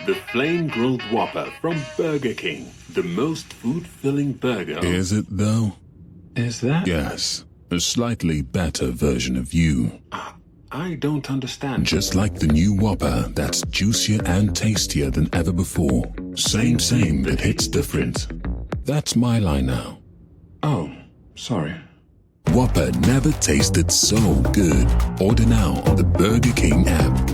The flame-grilled Whopper from Burger King. The most food-filling burger. Is it, though? Is that? Yes. A slightly better version of you. I don't understand. Just like the new Whopper that's juicier and tastier than ever before. Same, but hits different. That's my line now. Oh, sorry. Whopper never tasted so good. Order now on the Burger King app.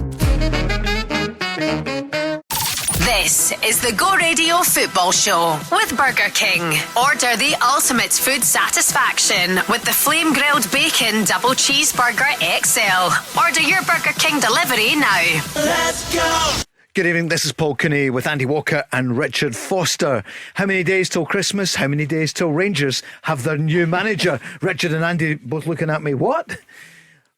This is the Go Radio Football Show with Burger King. Order the ultimate food satisfaction with the flame grilled bacon double cheeseburger XL. Order your Burger King delivery now. Let's go! Good evening, this is Paul Cooney with Andy Walker and Richard Foster. How many days till Christmas? How many days till Rangers have their new manager? Richard and Andy both looking at me, what?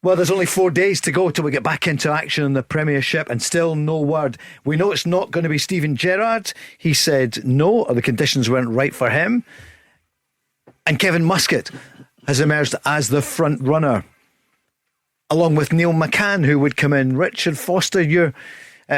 Well, there's only 4 days to go till we get back into action in the Premiership, and still no word. We know it's not going to be Steven Gerrard. He said no, or the conditions weren't right for him. And Kevin Muscat has emerged as the front runner, along with Neil McCann, who would come in. Richard Foster, you're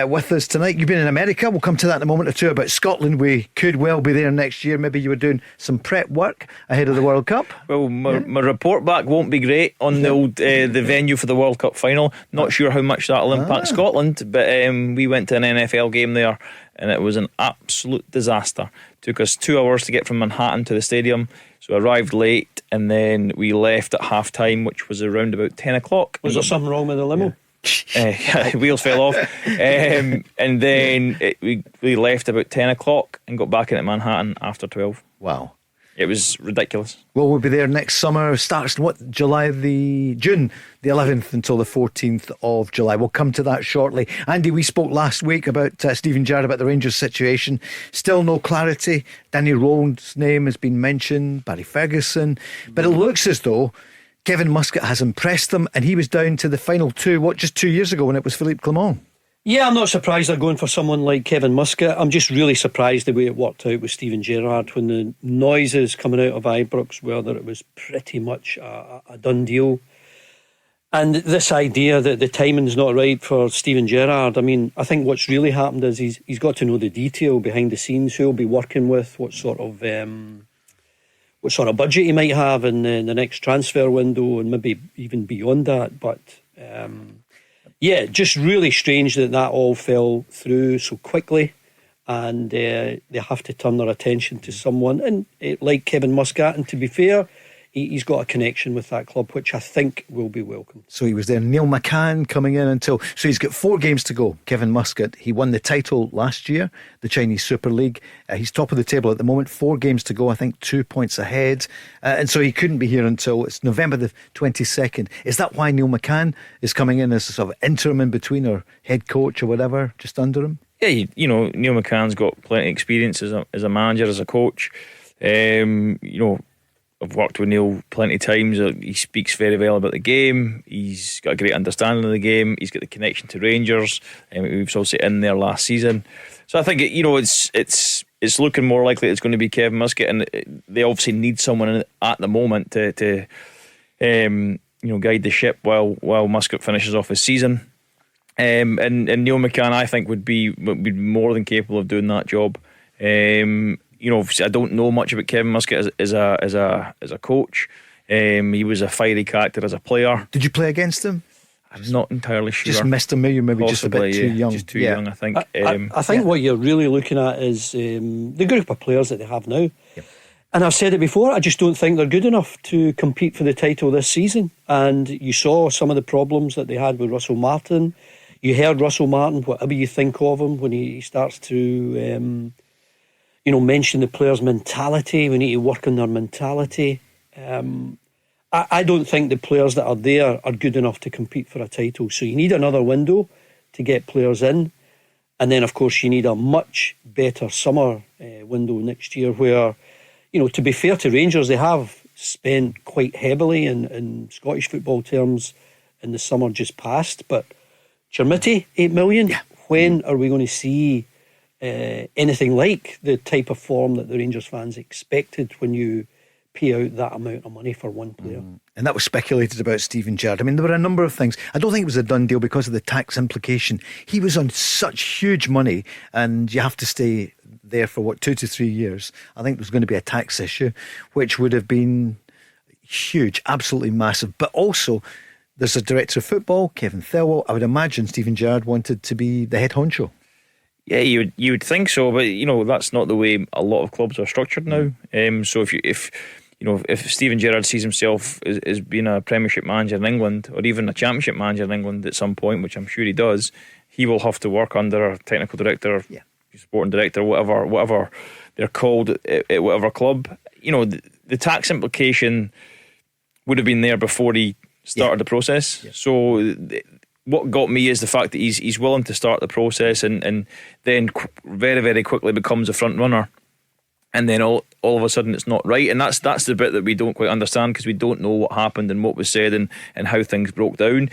with us tonight. You've been in America. We'll come to that in a moment or two. About Scotland, we could well be there next year. Maybe you were doing some prep work ahead of the World Cup. Well, my report back won't be great on the old the venue for the World Cup final. Not sure how much that'll impact Scotland, but we went to an NFL game there and it was an absolute disaster. Took us 2 hours to get from Manhattan to the stadium, so I arrived late and then we left at half time, which was around about 10 o'clock. Was there something wrong with the limo? Wheels fell off, and then we left about 10 o'clock and got back into Manhattan after 12. Wow. It was ridiculous. Well, we'll be there next summer. Starts June the 11th until the 14th of July. We'll come to that shortly. Andy, we spoke last week about Steven Gerrard, about the Rangers situation. Still no clarity. Danny Rowe's name has been mentioned, Barry Ferguson, but it looks as though Kevin Muscat has impressed them, and he was down to the final two, just 2 years ago when it was Philippe Clement. Yeah, I'm not surprised they're going for someone like Kevin Muscat. I'm just really surprised the way it worked out with Steven Gerrard when the noises coming out of Ibrox were that it was pretty much a done deal. And this idea that the timing's not right for Steven Gerrard, I mean, I think what's really happened is he's got to know the detail behind the scenes, who he'll be working with, what sort of budget he might have in the next transfer window, and maybe even beyond that. But just really strange that all fell through so quickly, and they have to turn their attention to someone and like Kevin Muscat. And to be fair, he's got a connection with that club, which I think will be welcome. So he was there. Neil McCann coming in so he's got 4 games to go. Kevin Muscat, he won the title last year, the Chinese Super League. He's top of the table at the moment, 4 games to go, I think 2 points ahead, and so he couldn't be here until it's November the 22nd. Is that why Neil McCann is coming in as a sort of interim in between, or head coach or whatever, just under him? Yeah, Neil McCann's got plenty of experience as a manager, as a coach. I've worked with Neil plenty of times. He speaks very well about the game. He's got a great understanding of the game. He's got the connection to Rangers. He was also in there last season. So I think it's looking more likely it's going to be Kevin Muscat, and they obviously need someone at the moment to guide the ship while Muscat finishes off his season. And Neil McCann, I think, would be more than capable of doing that job. I don't know much about Kevin Muscat as a coach. He was a fiery character as a player. Did you play against him? I'm not entirely sure. Just missed him, maybe Possibly, just a bit too young. Just too young, I think. I think what you're really looking at is the group of players that they have now. Yep. And I've said it before, I just don't think they're good enough to compete for the title this season. And you saw some of the problems that they had with Russell Martin. You heard Russell Martin, whatever you think of him, when he starts to mention the players' mentality. We need to work on their mentality. I don't think the players that are there are good enough to compete for a title. So you need another window to get players in. And then, of course, you need a much better summer window next year where, to be fair to Rangers, they have spent quite heavily in Scottish football terms in the summer just past. But Chermiti, 8 million. Yeah. When are we going to see anything like the type of form that the Rangers fans expected when you pay out that amount of money for one player. And that was speculated about Steven Gerrard. I mean, there were a number of things. I don't think it was a done deal because of the tax implication. He was on such huge money, and you have to stay there for 2 to 3 years. I think there was going to be a tax issue, which would have been huge, absolutely massive. But also, there's a director of football, Kevin Thelwell. I would imagine Steven Gerrard wanted to be the head honcho. Yeah, you would think so, but that's not the way a lot of clubs are structured now. So if Steven Gerrard sees himself as being a Premiership manager in England, or even a Championship manager in England at some point, which I'm sure he does, he will have to work under a technical director, sporting director, whatever they're called at whatever club. The tax implication would have been there before he started the process. So what got me is the fact that he's willing to start the process and then very, very quickly becomes a front runner, and then all of a sudden it's not right. And that's the bit that we don't quite understand, because we don't know what happened and what was said and how things broke down.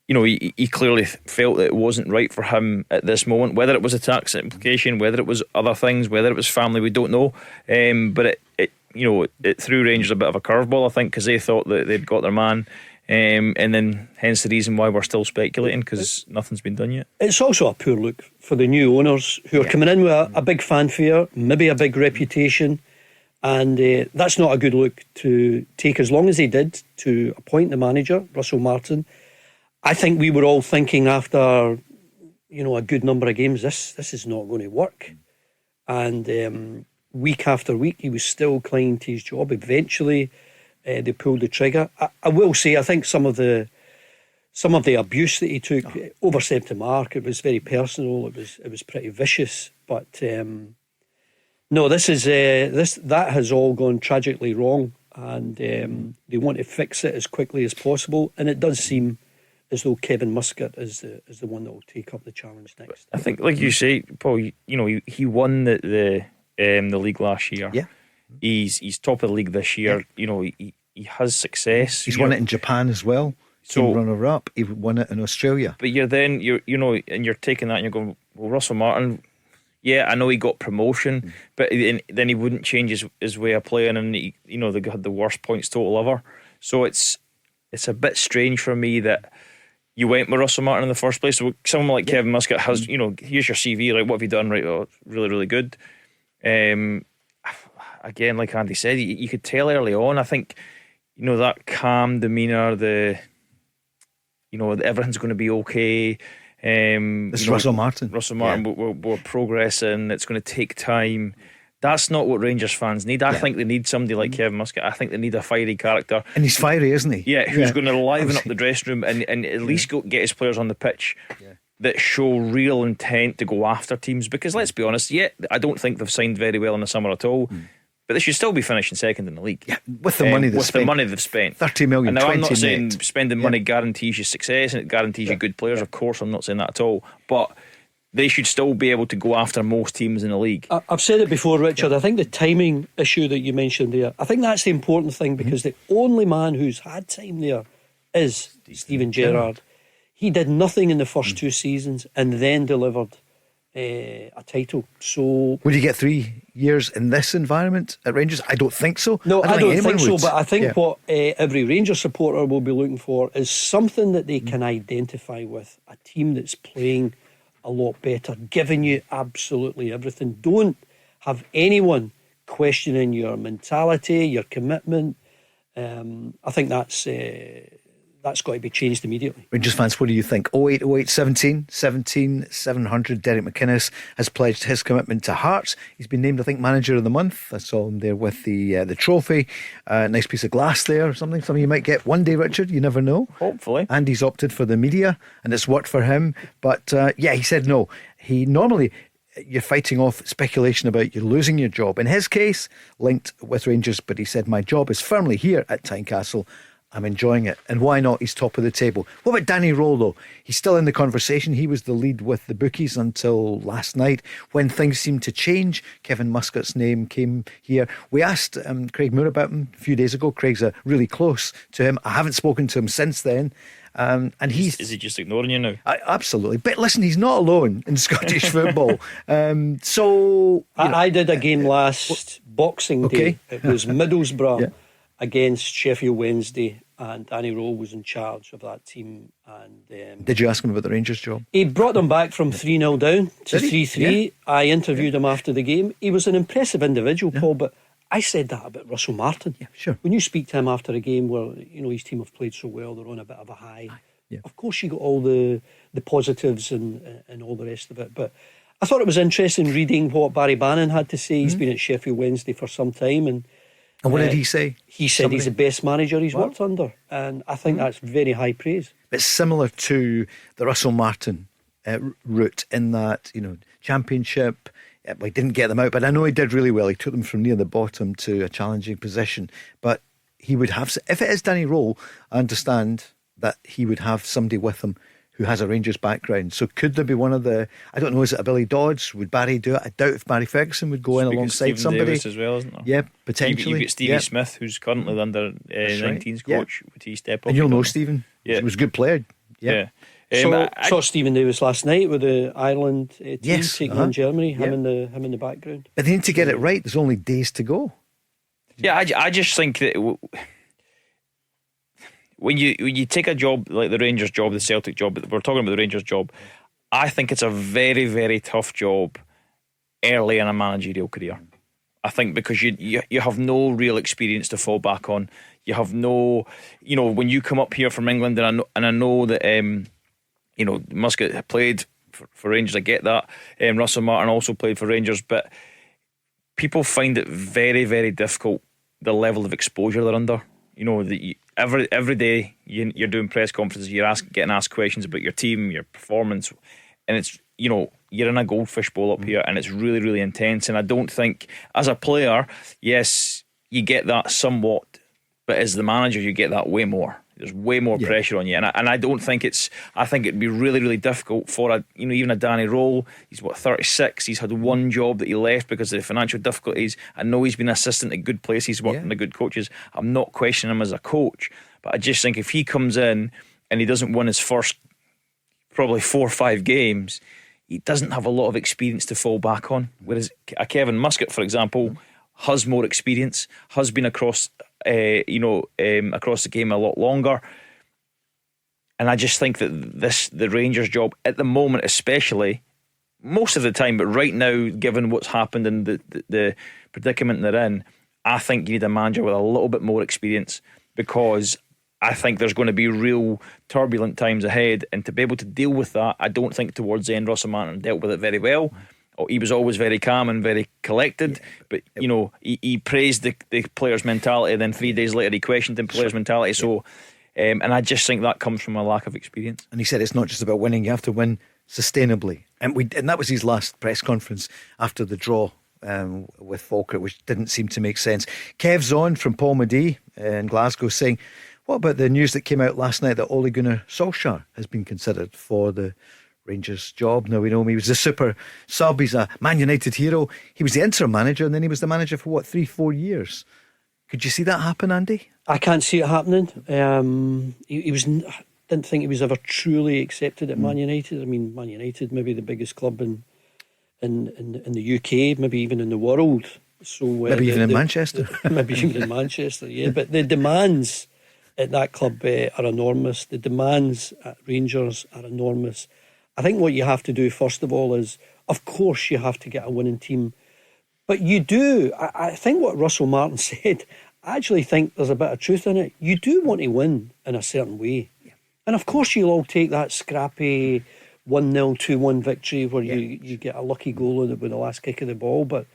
He clearly felt that it wasn't right for him at this moment, whether it was a tax implication, whether it was other things, whether it was family, we don't know. But it threw Rangers a bit of a curveball, I think, because they thought that they'd got their man. And then hence the reason why we're still speculating, because nothing's been done yet. It's also a poor look for the new owners who are coming in with a big fanfare, maybe a big reputation, and that's not a good look to take as long as they did to appoint the manager, Russell Martin. I think we were all thinking after a good number of games, this is not going to work, and week after week he was still clinging to his job. Eventually they pulled the trigger. I will say, I think some of the abuse that he took overstepped the mark. It was very personal. It was pretty vicious. But no, that has all gone tragically wrong, and they want to fix it as quickly as possible. And it does seem as though Kevin Muscat is the one that will take up the challenge next. I think, like you say, Paul, he won the league last year. Yeah. He's top of the league this year. He has success. He's won it in Japan as well. So runner up. He won it in Australia. But you're taking that and you're going, well, Russell Martin, yeah, I know he got promotion, but then he wouldn't change his way of playing, and they had the worst points total ever. So it's a bit strange for me that you went with Russell Martin in the first place. So someone like Kevin Muscat has, here's your CV, right? What have you done? Right, oh, really, really good. Again, like Andy said, you could tell early on. I think that calm demeanour, everything's going to be okay. It's Russell Martin. We're progressing. It's going to take time. That's not what Rangers fans need. I think they need somebody like Kevin Muscat. I think they need a fiery character, and he's fiery, isn't he? Yeah, who's going to liven up the dressing room and at least get his players on the pitch that show real intent to go after teams. Because let's be honest, I don't think they've signed very well in the summer at all. But they should still be finishing second in the league. Yeah, with the money they've spent. 30 million. And now 20 I'm not saying net. Spending money guarantees you success and it guarantees you good players. Of course, I'm not saying that at all. But they should still be able to go after most teams in the league. I've said it before, Richard. I think the timing issue that you mentioned there, I think that's the important thing, because the only man who's had time there is Steven Gerrard. He did nothing in the first 2 seasons and then delivered a title. So would you get 3 years in this environment at Rangers? I don't think so. No, I don't think so. But I think what every Rangers supporter will be looking for is something that they can identify with. A team that's playing a lot better, giving you absolutely everything. Don't have anyone questioning your mentality, your commitment. I think that's got to be changed immediately. Rangers fans, what do you think? 0808 17 700. Derek McInnes has pledged his commitment to Hearts. He's been named, I think, Manager of the Month. I saw him there with the trophy. Nice piece of glass there or something you might get one day, Richard. You never know. Hopefully. And he's opted for the media, and it's worked for him. But he said no. He normally, you're fighting off speculation about you losing your job. In his case, linked with Rangers, but he said, my job is firmly here at Tynecastle. I'm enjoying it. And why not? He's top of the table. What about Danny Rowe, though? He's still in the conversation. He was the lead with the bookies until last night, when things seemed to change. Kevin Muscat's name came here. We asked Craig Moore about him a few days ago. Craig's really close to him. I haven't spoken to him since then. And is he just ignoring you now? Absolutely. But listen, he's not alone in Scottish football. I did a game last Boxing Day. It was Middlesbrough against Sheffield Wednesday, and Danny Rowe was in charge of that team. And Did you ask him about the Rangers job? he brought them back from 3-0 down to Did he? 3-3. Yeah. I interviewed him after the game. He was an impressive individual, Paul, but I said that about Russell Martin. Yeah, sure. When you speak to him after a game where his team have played so well, they're on a bit of a high. Yeah. Of course, you got all the positives and all the rest of it. But I thought it was interesting reading what Barry Bannon had to say. He's been at Sheffield Wednesday for some time, and what did he say? He said he's the best manager he's worked under, and I think that's very high praise. It's similar to the Russell Martin route in that, Championship, he didn't get them out, but I know he did really well. He took them from near the bottom to a challenging position. But he would have, if it is Danny Rowe, I understand that he would have somebody with him who has a Rangers background. So could there be one of the, I don't know, is it a Billy Dodds? Would Barry do it? I doubt if Barry Ferguson would go in alongside Stephen somebody. Davis as well, isn't there? Yeah, potentially. You've got Stevie Smith, who's currently the under 19s coach. Would he step up? And you'll know Stephen. Yeah. He was a good player. Yeah. Saw Stephen Davis last night with the Ireland team taking on Germany. Him in the background. But they need to get it right. There's only days to go. Yeah, I just think that when you take a job like the Rangers job, the Celtic job, but we're talking about the Rangers job, I think it's a very, very tough job early in a managerial career. I think because you have no real experience to fall back on. You have no, when you come up here from England, and I know that Muscat played for Rangers. I get that. Russell Martin also played for Rangers, but people find it very, very difficult the level of exposure they're under. Every day you're doing press conferences, you're getting asked questions about your team, your performance, and it's you're in a goldfish bowl up here, and it's really, really intense. And I don't think, as a player, yes, you get that somewhat, but as the manager, you get that way more. There's way more pressure on you, and I don't think I think it'd be really, really difficult for even a Danny Rowe. He's 36. He's had one job that he left because of the financial difficulties. I know he's been assistant at good places, worked under good coaches. I'm not questioning him as a coach, but I just think if he comes in and he doesn't win his first probably 4 or 5 games, he doesn't have a lot of experience to fall back on. Whereas a Kevin Muscat, for example, has more experience, has been across across the game a lot longer. And I just think that the Rangers job at the moment, especially, most of the time, but right now, given what's happened and the predicament they're in, I think you need a manager with a little bit more experience, because I think there's going to be real turbulent times ahead, and to be able to deal with that, I don't think towards the end Russell Martin dealt with it very well. He was always very calm and very collected, but he praised the players' mentality, then 3 days later he questioned the players' mentality. So and I just think that comes from a lack of experience. And he said it's not just about winning, you have to win sustainably, and that was his last press conference after the draw with Falkirk, which didn't seem to make sense. Kev's on from Paul Madee in Glasgow saying, what about the news that came out last night that Ole Gunnar Solskjaer has been considered for the Rangers job? Now we know him, he was a super sub, he's a Man United hero, he was the interim manager, and then he was the manager for 3-4 years. Could you see that happen, Andy? I can't see it happening. He was, I didn't think he was ever truly accepted at Man United. I mean, Man United maybe the biggest club in the UK, maybe even in the world. So maybe even in Manchester. Maybe even in Manchester, yeah. But the demands at that club are enormous. The demands at Rangers are enormous. I think what you have to do first of all is, of course, you have to get a winning team. But you do, I think what Russell Martin said, I actually think there's a bit of truth in it. You do want to win in a certain way. Yeah. And of course you'll all take that scrappy 1-0, 2-1 victory where you get a lucky goal with the last kick of the ball. But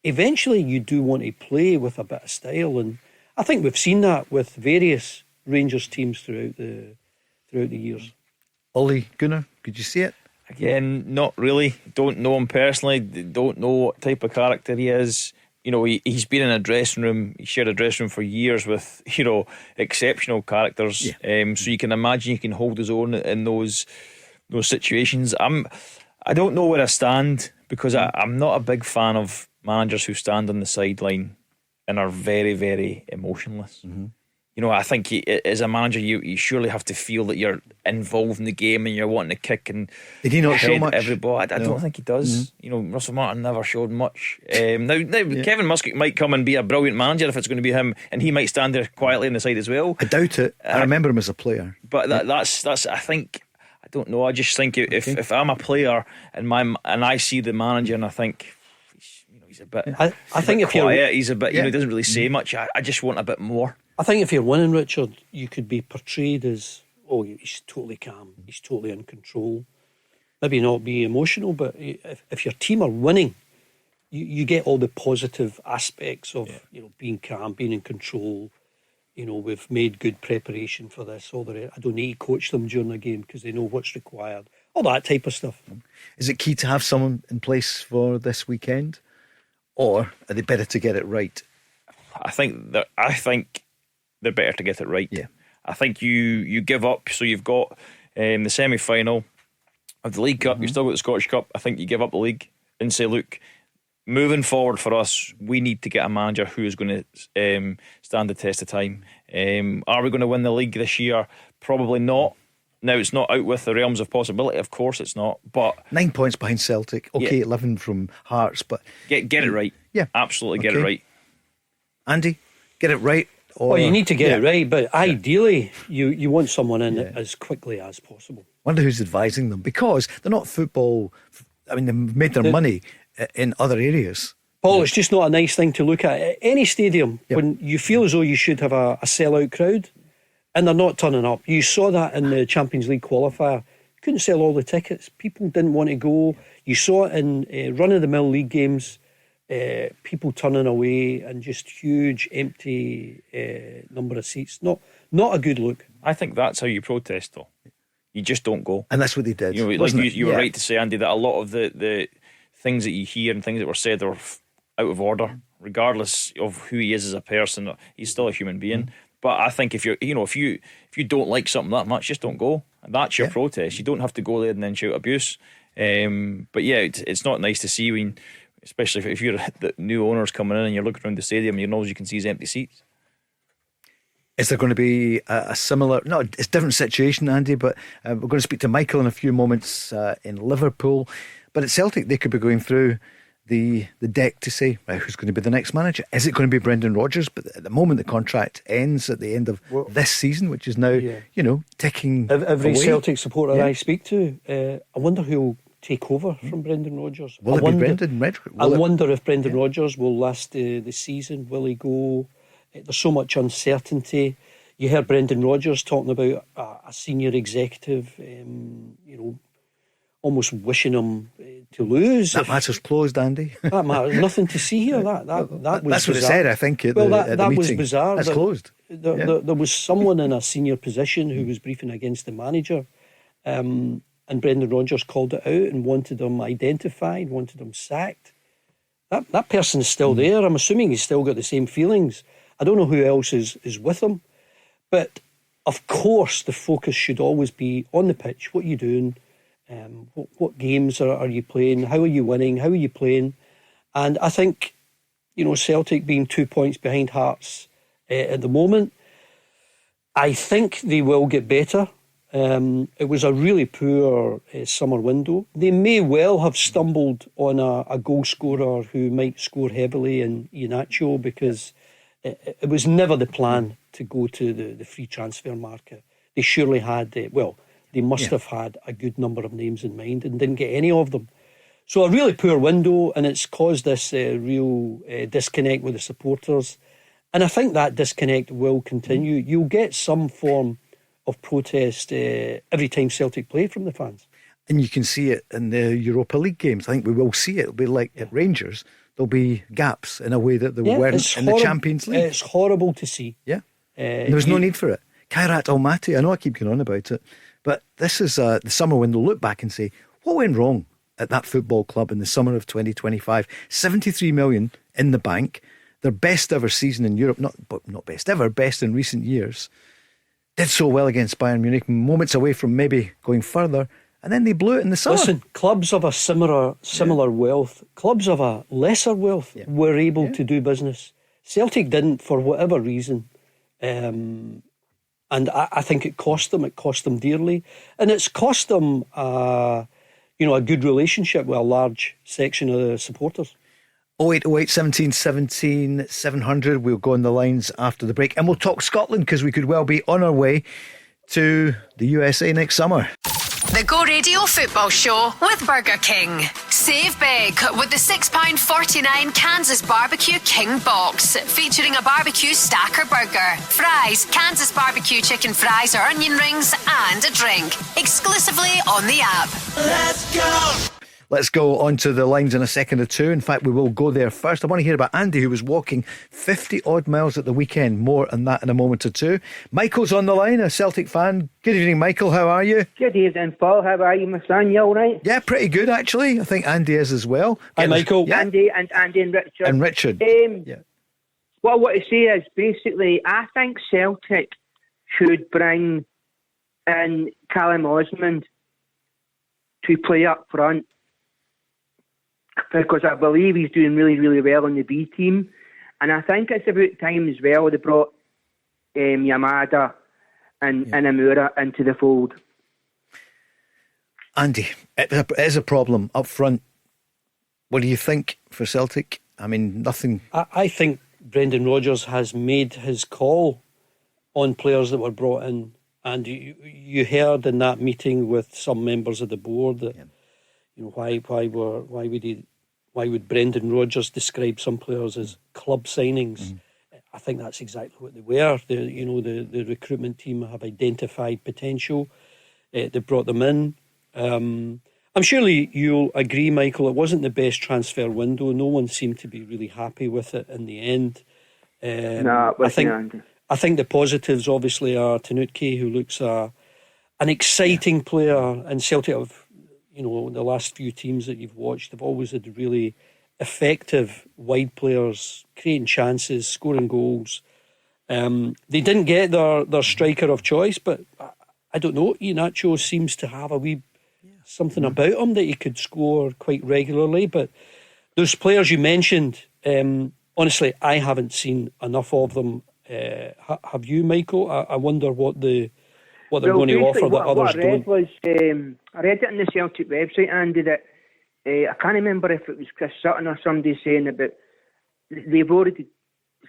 eventually you do want to play with a bit of style. And I think we've seen that with various Rangers teams throughout the years. Ole Gunnar, could you see it? Again, not really. Don't know him personally. Don't know what type of character he is. He's been in a dressing room. He shared a dressing room for years with exceptional characters. Yeah. So you can imagine he can hold his own in those situations. I don't know where I stand, because I'm not a big fan of managers who stand on the sideline and are very, very emotionless. Mm-hmm. I think as a manager, you surely have to feel that you're involved in the game and you're wanting to kick and did he not show much? Everybody, I don't think he does. Russell Martin never showed much. Now Kevin Muscat might come and be a brilliant manager if it's going to be him, and he might stand there quietly on the side as well. I doubt it. I remember him as a player, but that's. I think. I don't know. I just think if I'm a player and I see the manager and I think. He's a bit. I think if quiet, he's a bit. He doesn't really say much. I just want a bit more. I think if you're winning, Richard, you could be portrayed as, he's totally calm, he's totally in control. Maybe not be emotional, but if your team are winning, you get all the positive aspects of being calm, being in control. We've made good preparation for this. I don't need to coach them during the game because they know what's required. All that type of stuff. Is it key to have someone in place for this weekend, or are they better to get it right? I think they're better to get it right. Yeah. I think you give up. So you've got the semi-final of the League Cup. You've still got the Scottish Cup. I think you give up the league and say, look, moving forward for us, we need to get a manager who is going to stand the test of time. Are we going to win the league this year? Probably not. Now, it's not out with the realms of possibility. Of course it's not. But 9 points behind Celtic. Okay, 11 from Hearts. But get it right. Yeah. Absolutely get it right. Andy, get it right. You need to get it right, but ideally you want someone in as quickly as possible. Wonder who's advising them, because they're not football. I mean, they've made their money in other areas. Paul, it's just not a nice thing to look at. Any stadium, when you feel as though you should have a sellout crowd and they're not turning up. You saw that in the Champions League qualifier. Couldn't sell all the tickets. People didn't want to go. You saw it in run-of-the-mill league games. People turning away and just huge empty number of seats. Not a good look. I think that's how you protest, though. You just don't go, and that's what they did. You were right to say, Andy, that a lot of the things that you hear and things that were said are out of order, regardless of who he is as a person. He's still a human being. But I think if you don't like something that much, just don't go. That's your protest. You don't have to go there and then shout abuse. But it's not nice to see when. Especially if you're the new owners coming in and you're looking around the stadium, all you can see is empty seats. Is there going to be a similar... No, it's a different situation, Andy, but we're going to speak to Michael in a few moments in Liverpool. But at Celtic, they could be going through the deck to say, right, who's going to be the next manager? Is it going to be Brendan Rodgers? But at the moment, the contract ends at the end of this season, which is now, ticking Every away. Celtic supporter I speak to, I wonder who'll take over from Brendan Rodgers. Will it be Brendan Rodgers? I wonder if Brendan Rodgers will last the season. Will he go? There's so much uncertainty. You heard Brendan Rodgers talking about a senior executive, almost wishing him to lose. That matter's closed, Andy. That matter, nothing to see here. That was that's bizarre. what it said, I think, at the meeting. That was bizarre. That's closed. There was someone in a senior position who was briefing against the manager. And Brendan Rodgers called it out and wanted him identified, wanted him sacked. That person's still there. I'm assuming he's still got the same feelings. I don't know who else is with him. But, of course, the focus should always be on the pitch. What are you doing? What games are you playing? How are you winning? How are you playing? And I think, Celtic being 2 points behind Hearts at the moment, I think they will get better. It was a really poor summer window. They may well have stumbled on a goal scorer who might score heavily in Iheanacho, because it was never the plan to go to the free transfer market. They surely had, they must have had a good number of names in mind and didn't get any of them. So a really poor window, and it's caused this real disconnect with the supporters. And I think that disconnect will continue. You'll get some form of protest every time Celtic play from the fans. And you can see it in the Europa League games. I think we will see it. It'll be like at Rangers. There'll be gaps in a way that there weren't in the Champions League. It's horrible to see. Yeah. There was no need for it. Kairat Almaty, I know I keep going on about it, but this is the summer when they'll look back and say, what went wrong at that football club in the summer of 2025? 73 million in the bank. Their best ever season in Europe, not best ever, best in recent years. Did so well against Bayern Munich, moments away from maybe going further, and then they blew it in the summer. Listen, clubs of a similar wealth, clubs of a lesser wealth were able to do business. Celtic didn't, for whatever reason. And I think it cost them. It cost them dearly, and it's cost them, a good relationship with a large section of the supporters. 0808 17 17 700. We'll go on the lines after the break, and we'll talk Scotland because we could well be on our way to the USA next summer. The Go Radio Football Show with Burger King. Save big with the £6.49 Kansas Barbecue King Box, featuring a barbecue stacker burger, fries, Kansas barbecue chicken fries or onion rings, and a drink. Exclusively on the app. Let's go! Let's go on to the lines in a second or two. In fact, we will go there first. I want to hear about Andy, who was walking 50 odd miles at the weekend. More on that in a moment or two. Michael's on the line, a Celtic fan. Good evening, Michael. How are you? Good evening, Paul. How are you, my son? You all right? Yeah, pretty good, actually. I think Andy is as well. Hi, Michael. Yeah. Andy and Richard. And Richard. Yeah. What I want to say is, basically, I think Celtic should bring in Callum Osmond to play up front, because I believe he's doing really, really well in the B team. And I think it's about time as well they brought Yamada and Amura into the fold. Andy, it is a problem up front. What do you think for Celtic? I mean, nothing. I think Brendan Rodgers has made his call on players that were brought in. And you heard in that meeting with some members of the board that why would Brendan Rodgers describe some players as club signings? I think that's exactly what they were. The recruitment team have identified potential. They brought them in. I'm surely you'll agree, Michael, it wasn't the best transfer window. No one seemed to be really happy with it in the end. I think the positives obviously are Tanutke, who looks an exciting player, and Celtic have, the last few teams that you've watched have always had really effective wide players, creating chances, scoring goals. They didn't get their striker of choice, but I don't know, Iheanacho seems to have a wee something about him that he could score quite regularly. But those players you mentioned, honestly, I haven't seen enough of them. Have you, Michael? I wonder what they're going to offer that others don't. I read it on the Celtic website, Andy, that I can't remember if it was Chris Sutton or somebody saying about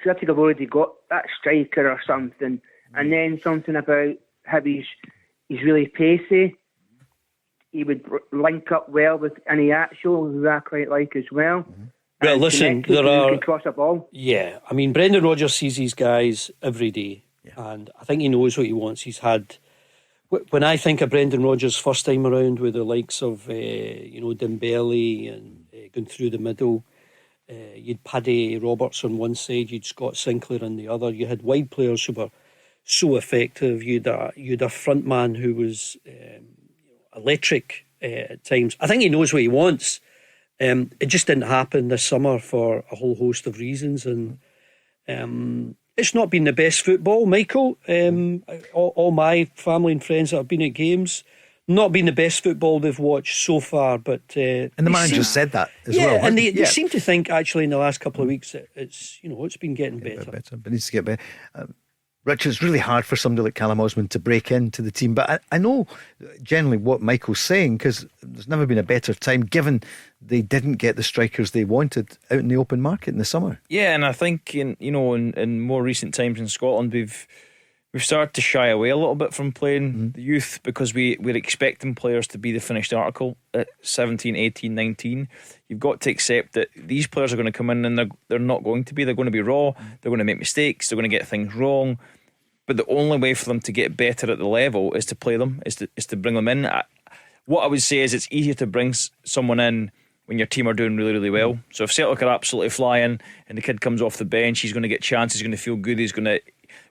Celtic have already got that striker or something, and then something about how he's really pacey. He would link up well with Iheanacho, who I quite like as well. Well, listen, there are. Can cross a ball. Yeah, I mean, Brendan Rodgers sees these guys every day, and I think he knows what he wants. He's had. When I think of Brendan Rodgers' first time around with the likes of, Dembele and going through the middle, you'd Paddy Roberts on one side, you'd Scott Sinclair on the other. You had wide players who were so effective. You'd a front man who was electric at times. I think he knows what he wants. It just didn't happen this summer for a whole host of reasons, and it's not been the best football, Michael. All my family and friends that have been at games, not been the best football they've watched so far. But and the manager said that as well. Yeah, and they seem to think actually in the last couple of weeks it's been getting better. But it needs to get better. Richard, it's really hard for somebody like Callum Osmond to break into the team, but I know generally what Michael's saying, because there's never been a better time, given they didn't get the strikers they wanted out in the open market in the summer. Yeah, and I think in more recent times in Scotland we've started to shy away a little bit from playing the youth, because we're expecting players to be the finished article at 17, 18, 19. You've got to accept that these players are going to come in and they're not going to be. They're going to be raw. They're going to make mistakes. They're going to get things wrong. But the only way for them to get better at the level is to play them, is to bring them in. What I would say is it's easier to bring someone in when your team are doing really, really well. So if Celtic are absolutely flying and the kid comes off the bench, he's going to get chances, he's going to feel good, he's going to...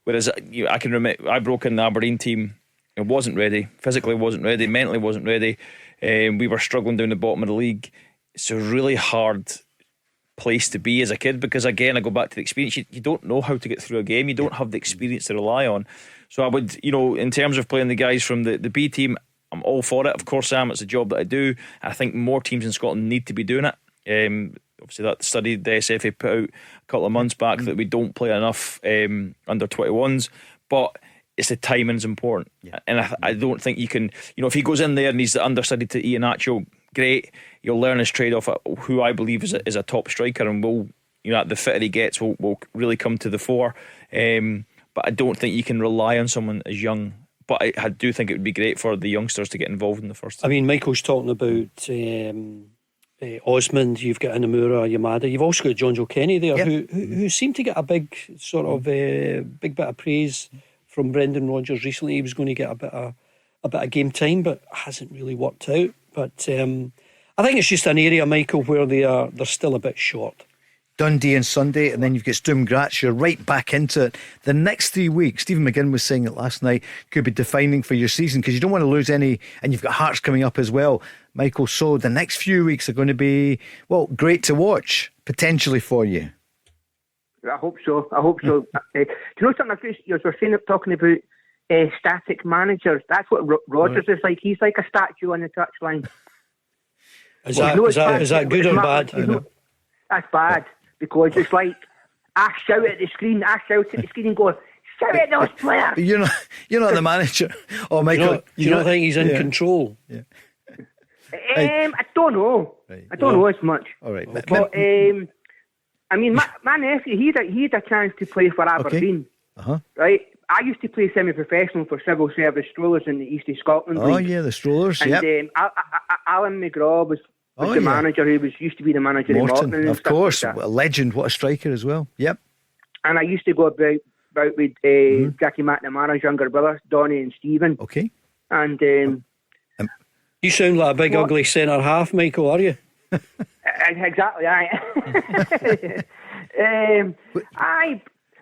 Whereas I can remember, I broke in the Aberdeen team, it wasn't ready, physically wasn't ready, mentally wasn't ready. We were struggling down the bottom of the league. It's a really hard place to be as a kid, because again, I go back to the experience. You don't know how to get through a game. You don't have the experience to rely on. So I would, in terms of playing the guys from the B team, I'm all for it. Of course I am. It's a job that I do. I think more teams in Scotland need to be doing it. obviously that study the SFA put out a couple of months back that we don't play enough under 21s, but it's the timing's important. And I don't think you can, if he goes in there and he's the understudy to Ian Atchell, great, you'll learn his trade off who I believe is a top striker, and will, the fitter he gets will really come to the fore. But I don't think you can rely on someone as young. But I do think it would be great for the youngsters to get involved in the first team. I mean, Michael's talking about Osmond, you've got Inamura, Yamada, you've also got John Joe Kenny there, who seemed to get a big sort of big bit of praise from Brendan Rodgers recently. He was going to get a bit of game time, but hasn't really worked out. But I think it's just an area, Michael, where they're still a bit short. Dundee on Sunday, and then you've got Sturm Graz. You're right back into it. The next 3 weeks, Stephen McGinn was saying it last night, could be defining for your season, because you don't want to lose any, and you've got Hearts coming up as well, Michael. So the next few weeks are going to be, well, great to watch, potentially, for you. I hope so. Do you know something? You're talking about static managers. That's what Rodgers is like. He's like a statue on the touchline. Is that good or bad? That's bad, because it's like I shout at the screen and go, shout at those players. You're not the manager. Oh, Michael, you don't think he's in control? Yeah. I don't know. Right. I don't know as much. All right, but I mean, my nephew, he had a chance to play for Aberdeen. Okay. Right? I used to play semi-professional for civil service strollers in the East of Scotland Oh, League. yeah, the strollers, and Alan McGraw was the manager, who used to be the manager in Morton. Of course, a legend, what a striker as well. Yep. And I used to go about with Jackie McNamara's younger brothers, Donny and Stephen. Okay. And you sound like a big ugly centre half, Michael, are you? Exactly,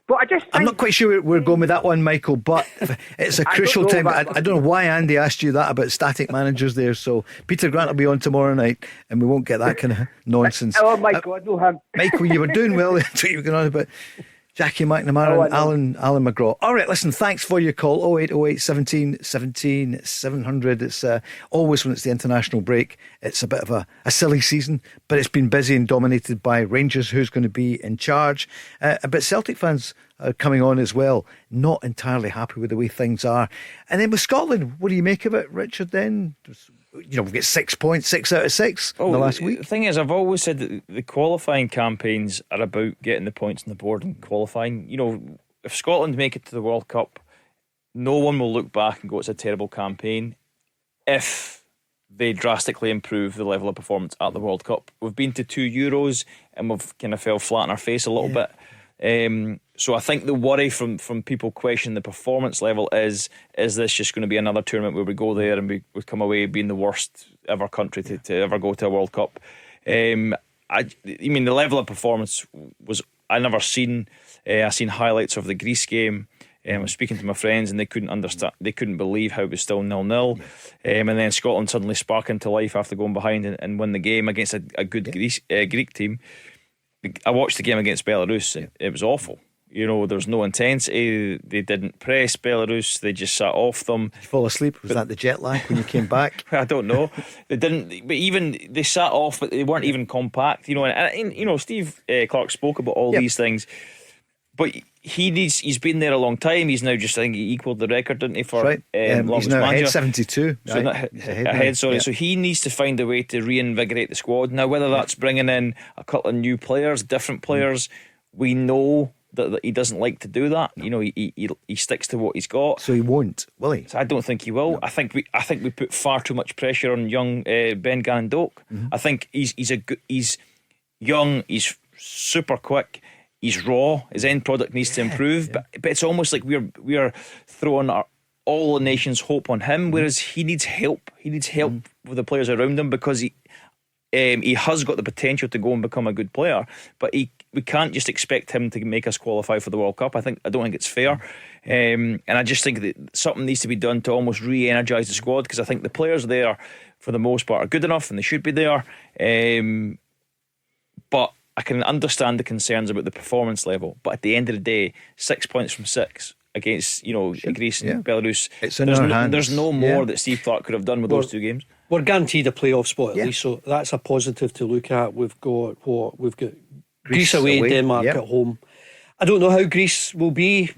but I just think, I'm not quite sure we're going with that one, Michael, but it's a crucial time. I don't know why Andy asked you that about static managers there. So Peter Grant will be on tomorrow night, and we won't get that kind of nonsense. Oh my God, no him. Michael, you were doing well. That's what you were going on about. Jackie McNamara and Alan McGraw. All right, listen, thanks for your call. 0808 17 17 700. It's always when it's the international break, it's a bit of a silly season, but it's been busy and dominated by Rangers, who's going to be in charge. But Celtic fans are coming on as well, not entirely happy with the way things are. And then with Scotland, what do you make of it, Richard, then? We've got 6 points, 6 out of 6 in the last week. The thing is, I've always said that the qualifying campaigns are about getting the points on the board and qualifying. If Scotland make it to the World Cup, no one will look back and go, it's a terrible campaign, if they drastically improve the level of performance at the World Cup. We've been to 2 Euros and we've kind of fell flat on our face a little bit. So I think the worry from people questioning the performance level is this just going to be another tournament where we go there and we come away being the worst ever country to ever go to a World Cup? I mean, the level of performance was I never seen. I seen highlights of the Greece game. I was speaking to my friends and they couldn't understand. They couldn't believe how it was still 0-0. And then Scotland suddenly spark into life after going behind and win the game against a good Greek team. I watched the game against Belarus. It was awful. There was no intensity. They didn't press Belarus. They just sat off them. Did you fall asleep? Was that the jet lag when you came back? I don't know. They didn't. But even they sat off, but they weren't even compact. And Steve Clark spoke about all these things. But he's been there a long time. He's now just, I think he equaled the record, didn't he, for longest he's now manager. Ahead 72. So ahead. So he needs to find a way to reinvigorate the squad. Now, whether that's bringing in a couple of new players, different players, we know that he doesn't like to do that. He sticks to what he's got. So he won't, will he? So I don't think he will. No. I think we put far too much pressure on young Ben Gannon-Doak. I think he's young. He's super quick. He's raw. His end product needs to improve. But it's almost like we are throwing all the nation's hope on him, whereas he needs help. He needs help with the players around him, because he has got the potential to go and become a good player, but we can't just expect him to make us qualify for the World Cup. I don't think it's fair. And I just think that something needs to be done to almost re-energise the squad, because I think the players there, for the most part, are good enough and they should be there. But I can understand the concerns about the performance level. But at the end of the day, 6 points from 6 against Greece and Belarus. It's in our hands. There's no more that Steve Clarke could have done with those two games. We're guaranteed a playoff spot at least, so that's a positive to look at. We've got Greece away, Denmark at home. I don't know how Greece will be,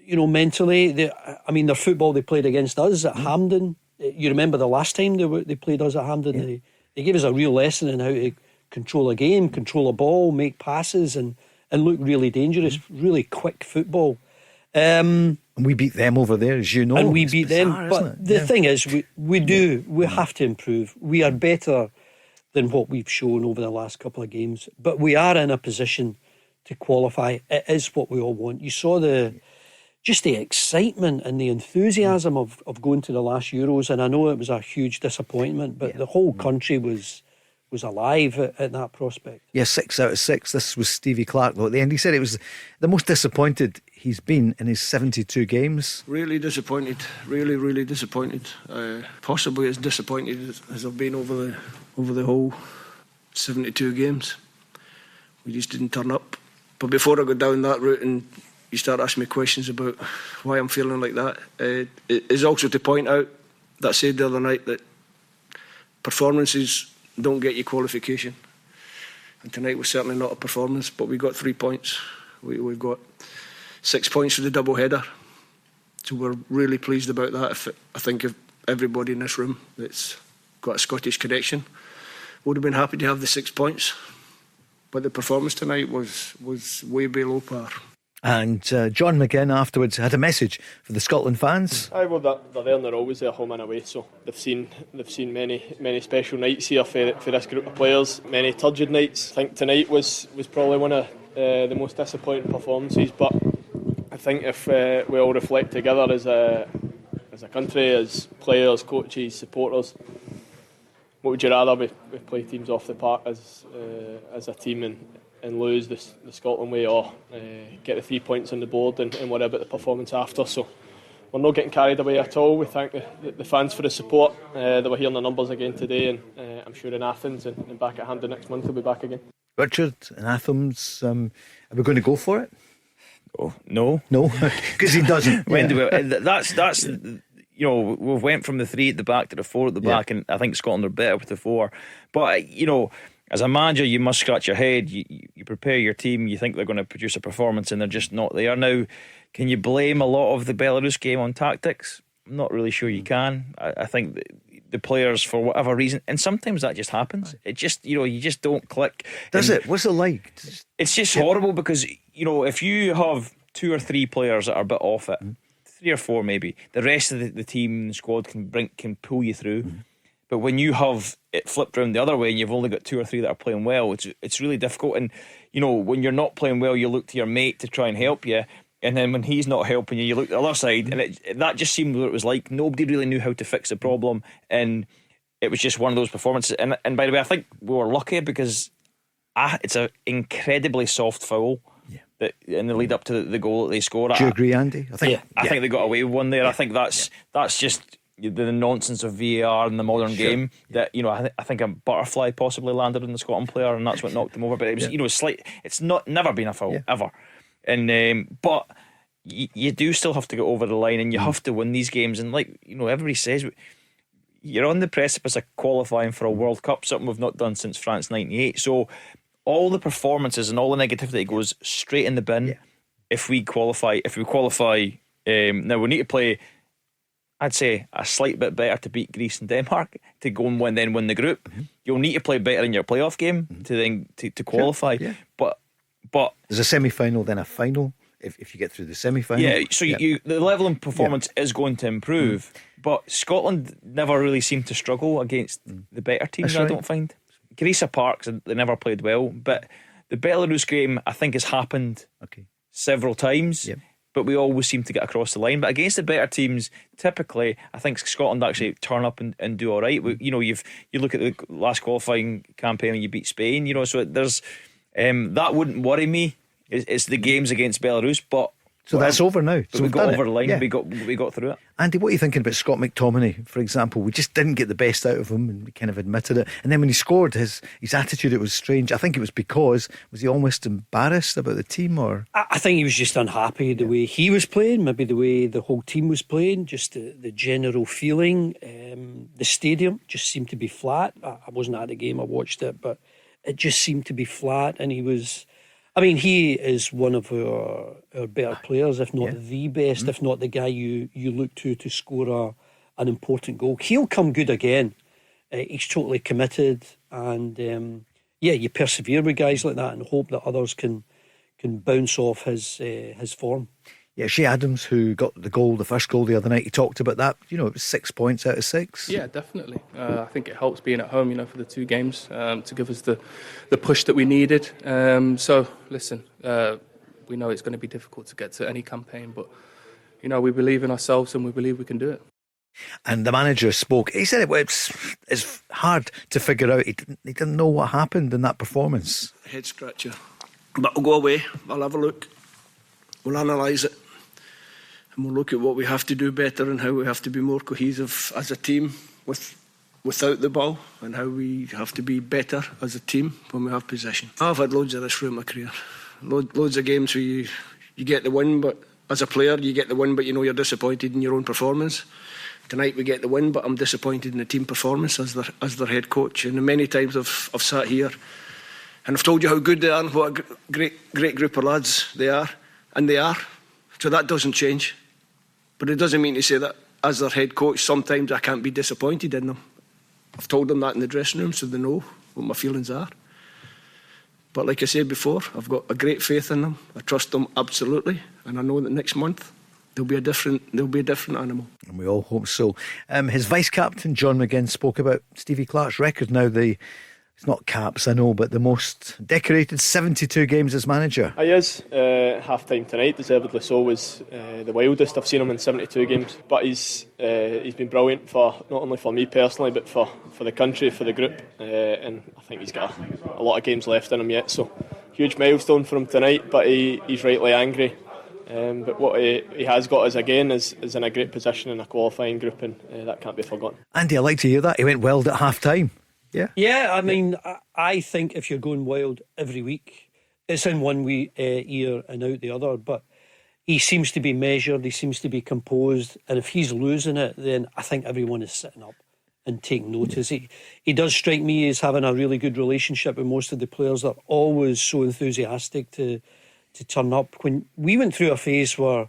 mentally. Their football they played against us at Hampden. You remember the last time they played us at Hampden? They gave us a real lesson in how to control a game, control a ball, make passes, and look really dangerous. Really quick football. And we beat them over there, as you know. And we beat them. But the thing is, we have to improve. We are better than what we've shown over the last couple of games. But we are in a position to qualify. It is what we all want. You saw the excitement and the enthusiasm of going to the last Euros, and I know it was a huge disappointment, but the whole country was alive at that prospect. 6 out of 6. This was Stevie Clarke though at the end. He said it was the most disappointed he's been in his 72 games. Really disappointed. Really disappointed. Possibly as disappointed as I've been over the whole 72 games. We just didn't turn up. But before I go down that route and you start asking me questions about why I'm feeling like that, it is also to point out that I said the other night that performances don't get you qualification, and tonight was certainly not a performance, but we got 3 points. We've got 6 points for the double header, so we're really pleased about that. I think if everybody in this room that's got a Scottish connection would have been happy to have the 6 points, but the performance tonight was way below par. And John McCann afterwards had a message for the Scotland fans. Well, they're there and they're always there, home and away. So they've seen many special nights here for this group of players. Many turgid nights. I think tonight was probably one of the most disappointing performances. But I think if we all reflect together as a country, as players, coaches, supporters, what would you rather? We play teams off the park as a team and lose the Scotland way, or get the 3 points on the board and worry about the performance after. So we're not getting carried away at all. We thank the fans for the support. That we're hearing the numbers again today, and I'm sure in Athens and back at Hampden next month we'll be back again. Richard, in Athens, are we going to go for it? Oh, no, because he doesn't. When do we? That's we've went from the 3 at the back to the 4 at the back, and I think Scotland are better with the 4. But as a manager, you must scratch your head. You prepare your team. You think they're going to produce a performance, and they're just not there. Now, can you blame a lot of the Belarus game on tactics? I'm not really sure you can. I think the players, for whatever reason, and sometimes that just happens. It just, you just don't click. Does it? What's it like? It's just horrible because, if you have 2 or 3 players that are a bit off it, 3 or 4 maybe, the rest of the team, the squad can pull you through. But when you have it flipped around the other way and you've only got 2 or 3 that are playing well, it's really difficult. And when you're not playing well, you look to your mate to try and help you, and then when he's not helping you, you look to the other side. And that just seemed what it was like. Nobody really knew how to fix the problem, and it was just one of those performances. And by the way, I think we were lucky because it's an incredibly soft foul that in the lead up to the goal that they scored. Do you agree, Andy? I think they got away with one there. I think that's just the nonsense of VAR in the modern game. That I think a butterfly possibly landed on the Scotland player, and that's what knocked him over. But it was slight. It's never been a foul ever. And but you do still have to get over the line, and you have to win these games. And everybody says, you're on the precipice of qualifying for a World Cup, something we've not done since France '98. So all the performances and all the negativity goes straight in the bin. If we qualify, now we need to play, I'd say, a slight bit better to beat Greece and Denmark to go and win the group. You'll need to play better in your playoff game to qualify. But there's a semi-final, then a final. If you get through the semi-final, so the level of performance is going to improve. But Scotland never really seemed to struggle against the better teams. I don't find. Greece Parks, they never played well, but the Belarus game I think has happened several times. But we always seem to get across the line. But against the better teams, typically, I think Scotland actually turn up and do all right. You look at the last qualifying campaign and you beat Spain. So there's that wouldn't worry me. It's the games against Belarus, but So that's over now. But So we got done over the line. Yeah. We got through it. Andy, what are you thinking about Scott McTominay, for example? We just didn't get the best out of him, and we kind of admitted it. And then when he scored, his attitude, it was strange. I think it was because, was he almost embarrassed about the team, or? I think he was just unhappy the way he was playing, maybe the way the whole team was playing, just the general feeling. The stadium just seemed to be flat. I wasn't at the game, I watched it, but it just seemed to be flat. And he is one of our better players, if not the best, if not the guy you look to score an important goal. He'll come good again. He's totally committed, and you persevere with guys like that and hope that others can bounce off his form. Yeah, Shea Adams, who got the first goal the other night, he talked about that. It was 6 points out of 6. Yeah, definitely. I think it helps being at home, for the 2 games, to give us the push that we needed. So, listen, we know it's going to be difficult to get to any campaign, but, we believe in ourselves and we believe we can do it. And the manager spoke. He said it's hard to figure out. He didn't know what happened in that performance. Head scratcher. But I'll go away, I'll have a look, we'll analyse it, and we'll look at what we have to do better and how we have to be more cohesive as a team without the ball, and how we have to be better as a team when we have possession. I've had loads of this throughout my career. Loads of games where you get the win, but as a player you get the win, but you're disappointed in your own performance. Tonight we get the win, but I'm disappointed in the team performance as their head coach. And many times I've sat here and I've told you how good they are and what a great group of lads they are, and they are. So that doesn't change. But it doesn't mean to say that as their head coach, sometimes I can't be disappointed in them. I've told them that in the dressing room, so they know what my feelings are. But like I said before, I've got a great faith in them. I trust them absolutely, and I know that next month they'll be a different animal. And we all hope so. His vice captain John McGinn spoke about Stevie Clarke's record now. It's not caps, I know, but the most decorated 72 games as manager. He is. Half time tonight, deservedly so, was the wildest I've seen him in 72 games. But he's been brilliant not only for me personally, but for the country, for the group. And I think he's got a lot of games left in him yet. So huge milestone for him tonight, but he's rightly angry. But what he has got is in a great position in a qualifying group, and that can't be forgotten. Andy, I like to hear that. He went wild at half time. Yeah, I think if you're going wild every week, it's in one ear and out the other, but he seems to be measured, he seems to be composed, and if he's losing it, then I think everyone is sitting up and taking notice. He does strike me as having a really good relationship with most of the players. They're always so enthusiastic to turn up. When we went through a phase where,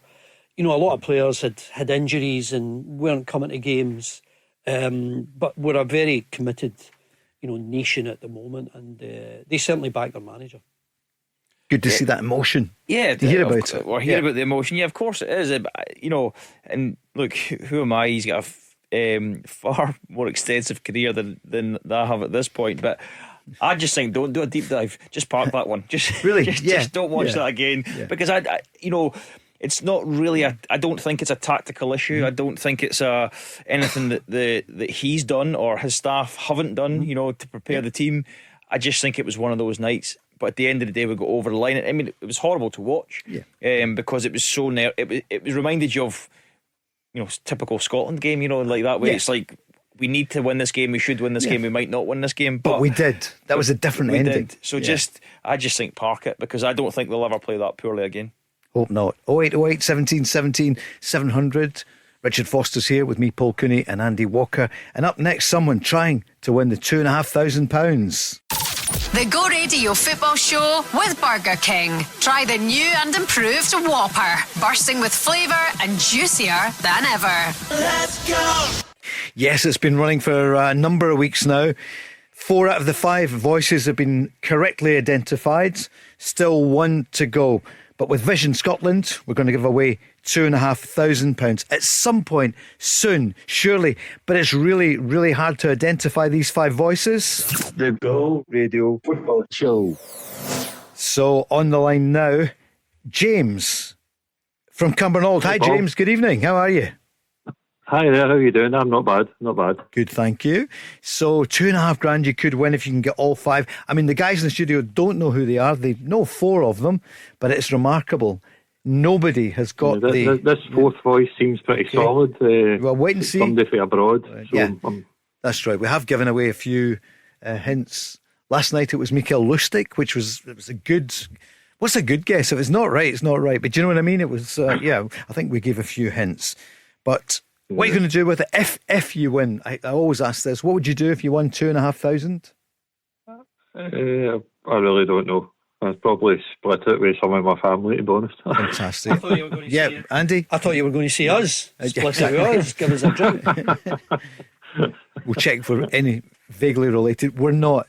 a lot of players had injuries and weren't coming to games, but we're a very committed nation at the moment, and they certainly back their manager. Good to see that emotion. Yeah, to hear about it. Or hear about the emotion. Yeah, of course it is. And look, who am I? He's got a far more extensive career than I have at this point. But I just think, don't do a deep dive. Just park that one. Just really, just don't watch that again, because I it's not really I don't think it's a tactical issue. I don't think it's anything that he's done or his staff haven't done, to prepare the team. I just think it was one of those nights. But at the end of the day, we got over the line. I mean, it was horrible to watch, because it was so it was reminded you of, typical Scotland game, like that way. It's like, we need to win this game. We should win this game. We might not win this game, but we did. That was a different ending. Did. So I just think park it, because I don't think they'll ever play that poorly again. Hope not. 0808 17 17 700. Richard Foster's here with me, Paul Cooney, and Andy Walker. And up next, someone trying to win the £2,500. The Go Radio Football Show with Burger King. Try the new and improved Whopper, bursting with flavour and juicier than ever. Let's go! Yes, it's been running for a number of weeks now. 4 out of the 5 voices have been correctly identified. Still 1 to go. But with Vision Scotland, we're going to give away £2,500 at some point soon, surely. But it's really, really hard to identify these 5 voices. The Go Radio Football Show. So on the line now, James from Cumbernauld. Hi, James. Good evening. How are you? Hi there, how are you doing? I'm not bad, Good, thank you. So £2,500 you could win if you can get all 5. I mean, the guys in the studio don't know who they are. They know 4 of them, but it's remarkable. Nobody has got This fourth voice seems pretty solid. Well, wait and see. Somebody from abroad. That's right. We have given away a few hints. Last night it was Mikael Lustig, which was a good. What's a good guess? If it's not right, it's not right. But do you know what I mean? It was. I think we gave a few hints. But what are you going to do with it if you win? I always ask this. What would you do if you won 2,500? I really don't know. I'd probably split it with some of my family, to be honest. Fantastic. I thought you were going to say Andy? I thought you were going to see us. Split it with us. Give us a drink. We'll check for any vaguely related. We're not.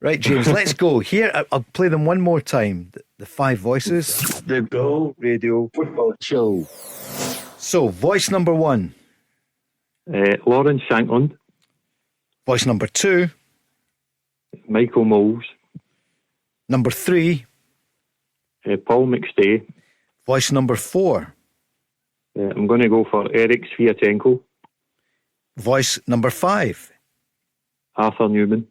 Right, James, let's go. Here, I'll play them one more time. The five voices. The Go Radio Football Show. So, voice number one. Lawrence Shankland. Voice number two. Michael Moles. Number three. Paul McStay. Voice number four. I'm going to go for Eric Sviatchenko. Voice number five. Arthur Newman.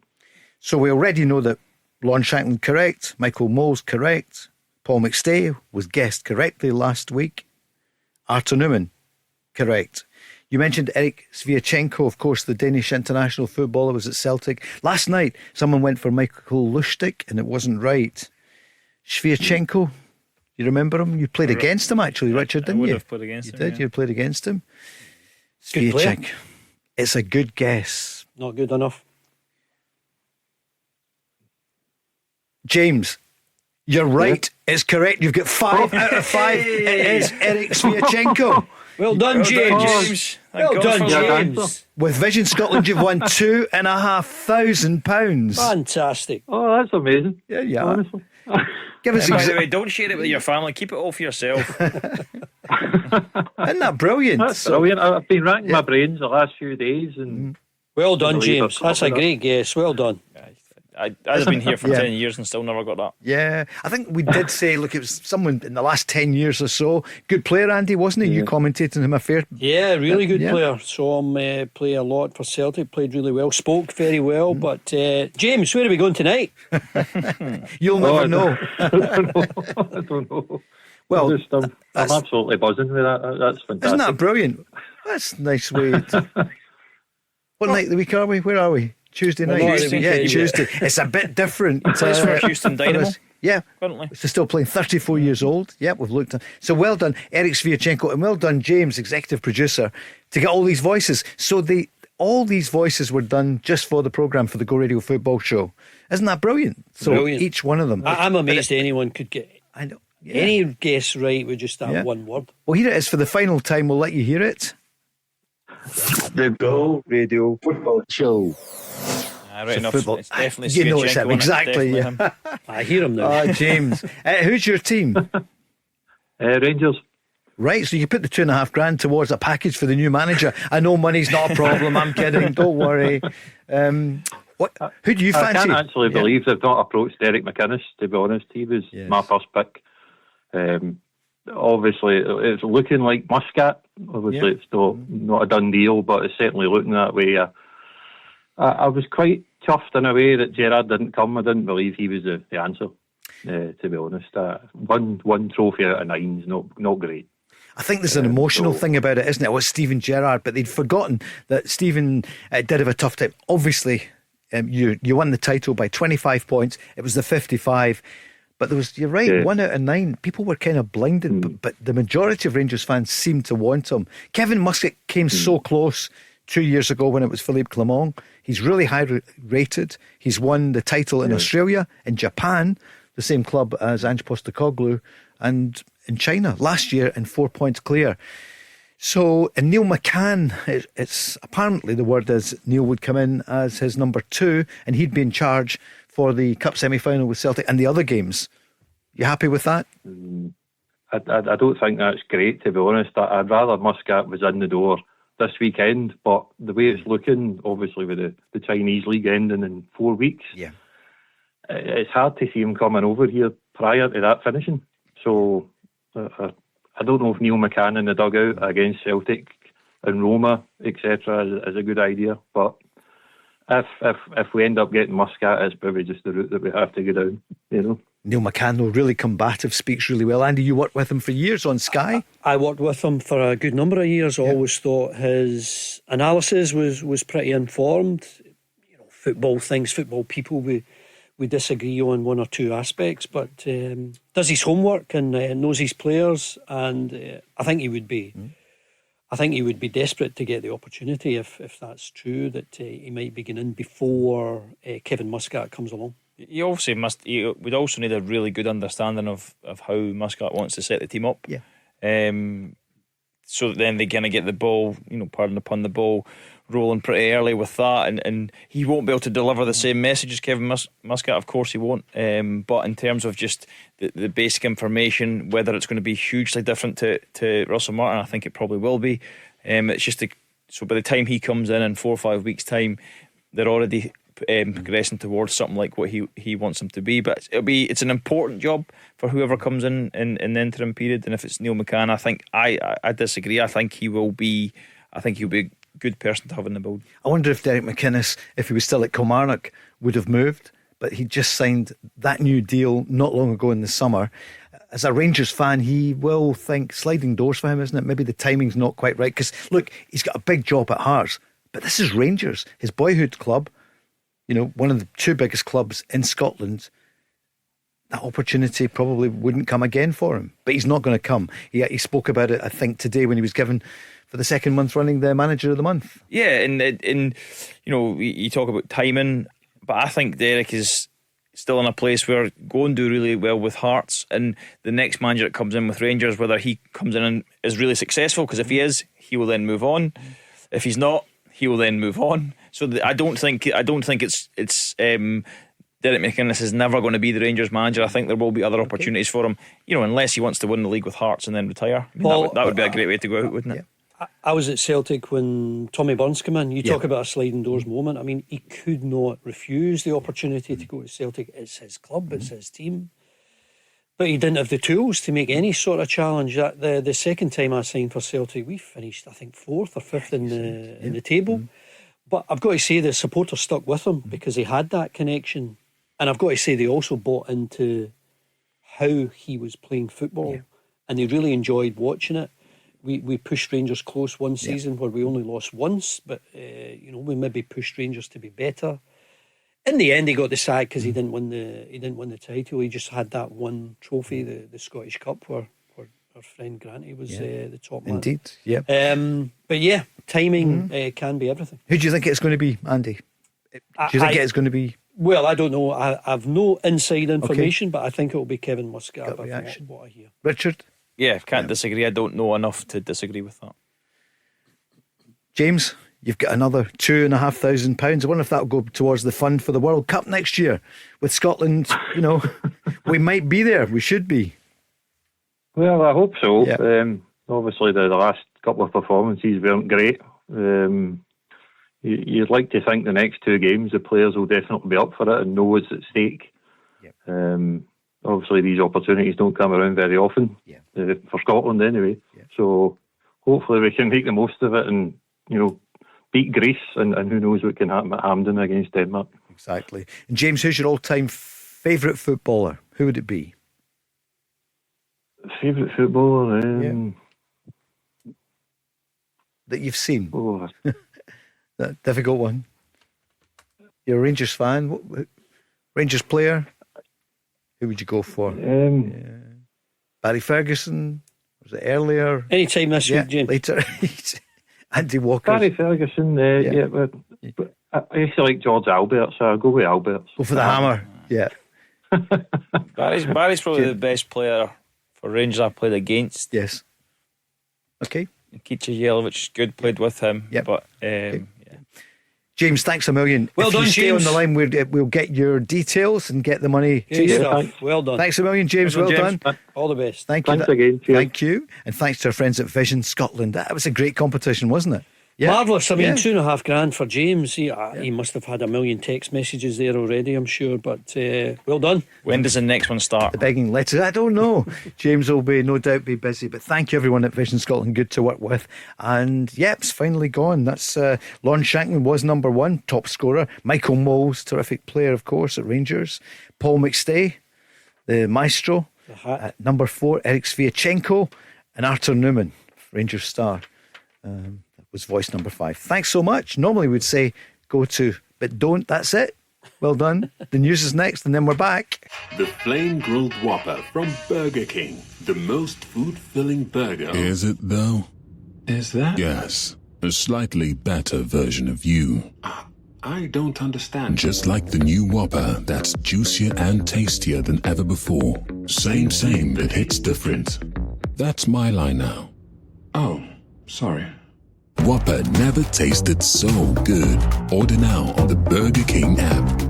So we already know that Lawrence Shankland correct, Michael Moles correct, Paul McStay was guessed correctly last week, Arthur Newman correct. You mentioned Eric Sviatchenko, of course, the Danish international footballer, was at Celtic. Last night, someone went for Michael Lustig, and it wasn't right. Sviatchenko, you remember him? You played against him, actually, Richard, didn't you? I would have played against him. You did, you played against him. Good player. Sviatchenko. It's a good guess. Not good enough. James, you're right. It's correct. You've got 5 out of 5. It is Eric Sviatchenko. Well done, James. Well done, James. With Vision Scotland, you've won £2,500. Fantastic. Oh, that's amazing. Yeah. Honestly. Give us By the way, don't share it with your family. Keep it all for yourself. Isn't that brilliant? That's brilliant. I've been racking my brains the last few days. And well done, James. That's a great guess. Well done. I've been here for 10 years and still never got that. Yeah, I think we did say, look, it was someone in the last 10 years or so. Good player, Andy, wasn't he? You commentated him a fair. Yeah, really good player. Saw him play a lot for Celtic, played really well, spoke very well. But James, where are we going tonight? You'll never know. I don't know. Well, I'm absolutely buzzing with that. That's fantastic. Isn't that brilliant? That's a nice way to... What night of the week are we? Where are we? Tuesday night. Tuesday. It's a bit different. Plays for Houston Dynamo. Yeah, currently. So still playing, 34 years old. Yeah, we've looked at. So well done, Eric Sviatchenko, and well done, James, executive producer, to get all these voices. So all these voices were done just for the programme, for the Go Radio Football Show. Isn't that brilliant? So brilliant. Each one of them. I'm amazed anyone could get. I know. Yeah. Any guess right with just that one word. Well, here it is for the final time. We'll let you hear it. The Go Radio Football Show. Right enough. Football. It's definitely you know it's him, exactly. Him. I hear him now. James. Who's your team? Rangers. Right, so you put the $2,500 towards a package for the new manager. I know money's not a problem. I'm kidding. Don't worry. Who do you fancy? I can't actually believe they've not approached Derek McInnes, to be honest. He was my first pick. Obviously, it's looking like Muscat. Obviously, it's not a done deal, but it's certainly looking that way. I was quite chuffed in a way that Gerrard didn't come. I didn't believe he was the answer, to be honest. One trophy out of 9 is not great. I think there's an emotional thing about it, isn't it? It was Steven Gerrard, but they'd forgotten that Steven did have a tough time. Obviously, you won the title by 25 points. It was the 55. But you're right, 1 out of 9. People were kind of blinded, but the majority of Rangers fans seemed to want him. Kevin Muscat came so close 2 years ago when it was Philippe Clement. He's really high rated. He's won the title in Australia, in Japan, the same club as Ange Postecoglou, and in China last year, and 4 points clear. So, and Neil McCann, it's apparently the word is Neil would come in as his number 2, and he'd be in charge for the Cup semi-final with Celtic and the other games. You happy with that? I don't think that's great, to be honest. I'd rather Muscat was in the door this weekend, but the way it's looking, obviously with the Chinese league ending in 4 weeks, it's hard to see him coming over here prior to that finishing. So I don't know if Neil McCann in the dugout against Celtic and Roma, etc., is a good idea, but if we end up getting Muscat, it's probably just the route that we have to go down, you know. Neil McCann, though, really combative, speaks really well. Andy, you worked with him for years on Sky. I worked with him for a good number of years. I always thought his analysis was pretty informed. You know, football things, football people, we disagree on one or two aspects, but does his homework and knows his players, and I think he would be. I think he would be desperate to get the opportunity if that's true, that he might be getting in before Kevin Muscat comes along. You obviously must. You would also need a really good understanding of how Muscat wants to set the team up. Yeah. So that then they kind of get the ball, pardon the pun, the ball rolling pretty early with that, and he won't be able to deliver the same message as Kevin Muscat. Of course he won't. But in terms of just the basic information, whether it's going to be hugely different to Russell Martin, I think it probably will be. It's just so by the time he comes in 4 or 5 weeks' time, they're already progressing towards something like what he wants them to be. But it's an important job for whoever comes in the interim period. And if it's Neil McCann, I think I disagree. I think he'll be a good person to have in the build. I wonder if Derek McInnes, if he was still at Kilmarnock, would have moved, but he just signed that new deal not long ago in the summer. As a Rangers fan, he will think sliding doors for him, isn't it? Maybe the timing's not quite right, because look, he's got a big job at Hearts, but this is Rangers, his boyhood club, one of the two biggest clubs in Scotland. That opportunity probably wouldn't come again for him, but he's not going to come. He spoke about it, I think, today when he was given, for the second month running, the Manager of the Month. Yeah, and you talk about timing, but I think Derek is still in a place where go and do really well with Hearts, and the next manager that comes in with Rangers, whether he comes in and is really successful, because if he is, he will then move on. If he's not, he will then move on. So I don't think it's Derek McInnes is never going to be the Rangers manager. I think there will be other opportunities for him, unless he wants to win the league with Hearts and then retire. That would be a great way to go out, wouldn't it? I was at Celtic when Tommy Burns came in. You talk about a sliding doors moment. I mean, he could not refuse the opportunity to go to Celtic. It's his club, it's his team. But he didn't have the tools to make any sort of challenge. The second time I signed for Celtic, we finished, I think, 4th or 5th in the table. But I've got to say the supporters stuck with him because he had that connection. And I've got to say they also bought into how he was playing football, and they really enjoyed watching it. We pushed Rangers close one season where we only lost once, but we maybe pushed Rangers to be better. In the end, he got the sack because he didn't win the title. He just had that one trophy, the Scottish Cup, where our friend Granty was the top man. Indeed, yeah. But yeah, timing can be everything. Who do you think it's going to be, Andy? Do you think it's going to be? Well, I don't know. I've no inside information, but I think it will be Kevin Muscat. What I hear. Richard? Yeah, can't disagree. I don't know enough to disagree with that. James, you've got another £2,500. I wonder if that'll go towards the fund for the World Cup next year. With Scotland, we might be there. We should be. Well, I hope so. Yeah. Obviously, the last couple of performances weren't great. You'd like to think the next two games the players will definitely be up for it and know what's at stake. Yep. Obviously these opportunities don't come around very often, for Scotland anyway. So hopefully we can make the most of it and beat Greece, and who knows what can happen at Hampden against Denmark. Exactly. And James, who's your all-time favourite footballer? Who would it be? Favourite footballer? That you've seen? Oh. That difficult one. You're a Rangers fan. Rangers player? Who would you go for? Barry Ferguson? Was it earlier? Anytime this week, James. Later. Andy Walker. Barry Ferguson, but I used to like George Albert, so I'll go with Albert. Go for the hammer. Yeah. Barry's probably the best player for Rangers I've played against. Yes. Okay. Keita Jelavic, good, played with him. Yep. But James, thanks a million. Well done, you stay James. on the line, we'll get your details and get the money to you. Stuff. Well done. Thanks a million, James. Well done. All the best. Thank you. Thanks again. Cheers. Thank you. And thanks to our friends at Vision Scotland. That was a great competition, wasn't it? Yeah. Marvellous. I mean, $2,500 for James. He must have had a million text messages there already, I'm sure. But well done. When does the next one start? The begging letters. I don't know. James will no doubt be busy. But thank you, everyone at Vision Scotland. Good to work with. And it's finally gone. That's Lon Shankman was number one, top scorer. Michael Moles, terrific player, of course, at Rangers. Paul McStay, the maestro. The hat. At number 4, Eric Sviatchenko, and Arthur Newman, Rangers star. That was voice number 5. Thanks so much. Normally we'd say go to, but don't. That's it. Well done. The news is next, and then we're back. The Flame Grilled Whopper from Burger King. The most food-filling burger. Is it, though? Is that? Yes. A slightly better version of you. I don't understand. Just like the new Whopper that's juicier and tastier than ever before. Same, it hits different. That's my line now. Oh, sorry. Whopper never tasted so good. Order now on the Burger King app.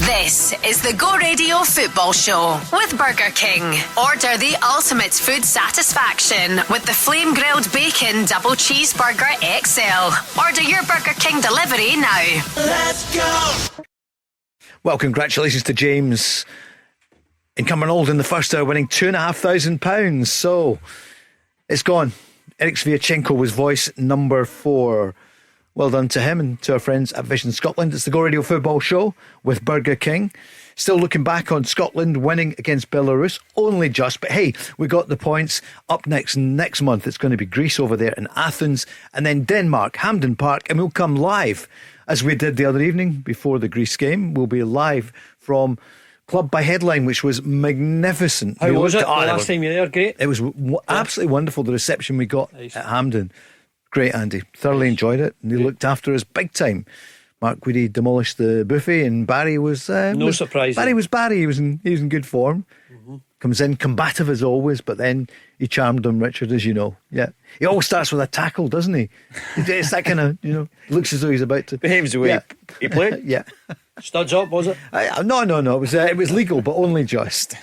This is the Go Radio Football Show with Burger King. Order the ultimate food satisfaction with the flame grilled bacon double cheeseburger XL. Order your Burger King delivery now. Let's go! Well, congratulations to James in Cumbernauld in the first hour, winning £2,500. So it's gone. Eric Sviatchenko was voice number 4. Well done to him and to our friends at Vision Scotland. It's the Go Radio Football Show with Burger King. Still looking back on Scotland winning against Belarus. Only just, but hey, we got the points. Up next month, it's going to be Greece over there in Athens, and then Denmark, Hampden Park, and we'll come live, as we did the other evening before the Greece game. We'll be live from Club by Headline, which was magnificent. How was it? The last time you were there? Great. It was absolutely wonderful, the reception we got at Hampden. Great, Andy. Thoroughly enjoyed it. And they looked after us big time. Mark Guidi demolished the buffet, and Barry was no surprise. Barry was Barry. He was in good form. Comes in combative as always, but then he charmed them, Richard, as you know. Yeah, he always starts with a tackle, doesn't he? It's that kind of, looks as though he's about to behaves the way he played. Yeah. Studs up, was it? No. It was legal, but only just.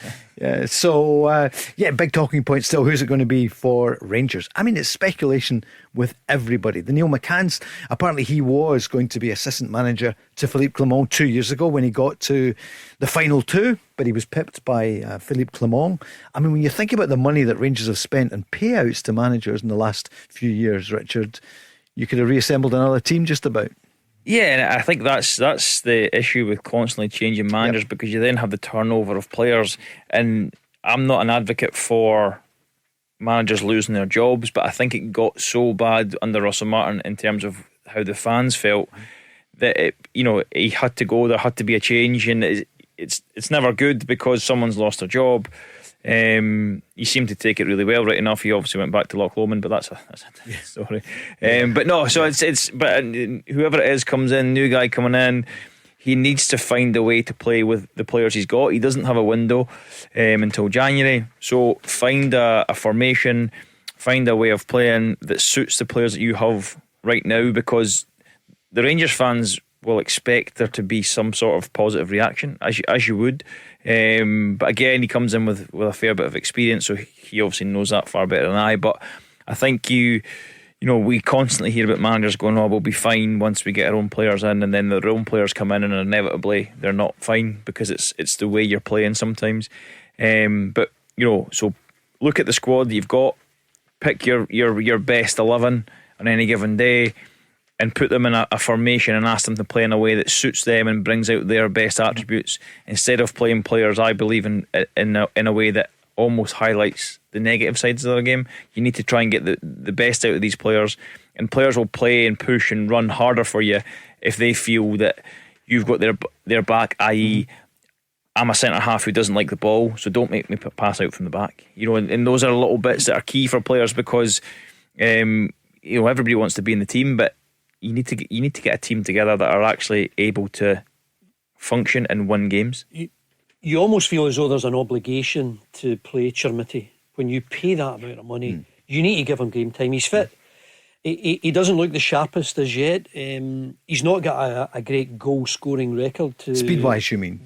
Yeah. So big talking point still. Who's it going to be for Rangers? I mean, it's speculation with everybody. The Neil McCann's, apparently he was going to be assistant manager to Philippe Clement 2 years ago when he got to the final 2, but he was pipped by Philippe Clement. I mean, when you think about the money that Rangers have spent on payouts to managers in the last few years, Richard, you could have reassembled another team just about. Yeah, and I think that's the issue with constantly changing managers, because you then have the turnover of players. And I'm not an advocate for managers losing their jobs, but I think it got so bad under Russell Martin in terms of how the fans felt that he had to go. There had to be a change, and it's never good because someone's lost their job. He seemed to take it really well, right enough. He obviously went back to Loch Lomond, but that's a different story. But no, so but whoever it is comes in, new guy coming in, he needs to find a way to play with the players he's got. He doesn't have a window until January, so find a formation, find a way of playing that suits the players that you have right now, because the Rangers fans will expect there to be some sort of positive reaction, as you would. But again, he comes in with a fair bit of experience, so he obviously knows that far better than I. But I think we constantly hear about managers going, "Oh, we'll be fine once we get our own players in," and then their own players come in, and inevitably they're not fine because it's the way you're playing sometimes. But so look at the squad that you've got, pick your best 11 on any given day, and put them in a formation and ask them to play in a way that suits them and brings out their best attributes, instead of playing players, I believe, in a way that almost highlights the negative sides of their game. You need to try and get the best out of these players, and players will play and push and run harder for you if they feel that you've got their back, i.e. I'm a centre half who doesn't like the ball, so don't make me pass out from the back. And those are little bits that are key for players, because everybody wants to be in the team, but you need to get a team together that are actually able to function and win games. You almost feel as though there's an obligation to play Chermity. When you pay that amount of money, you need to give him game time. He's fit. He doesn't look the sharpest as yet. He's not got a great goal scoring record. Speed-wise, you mean?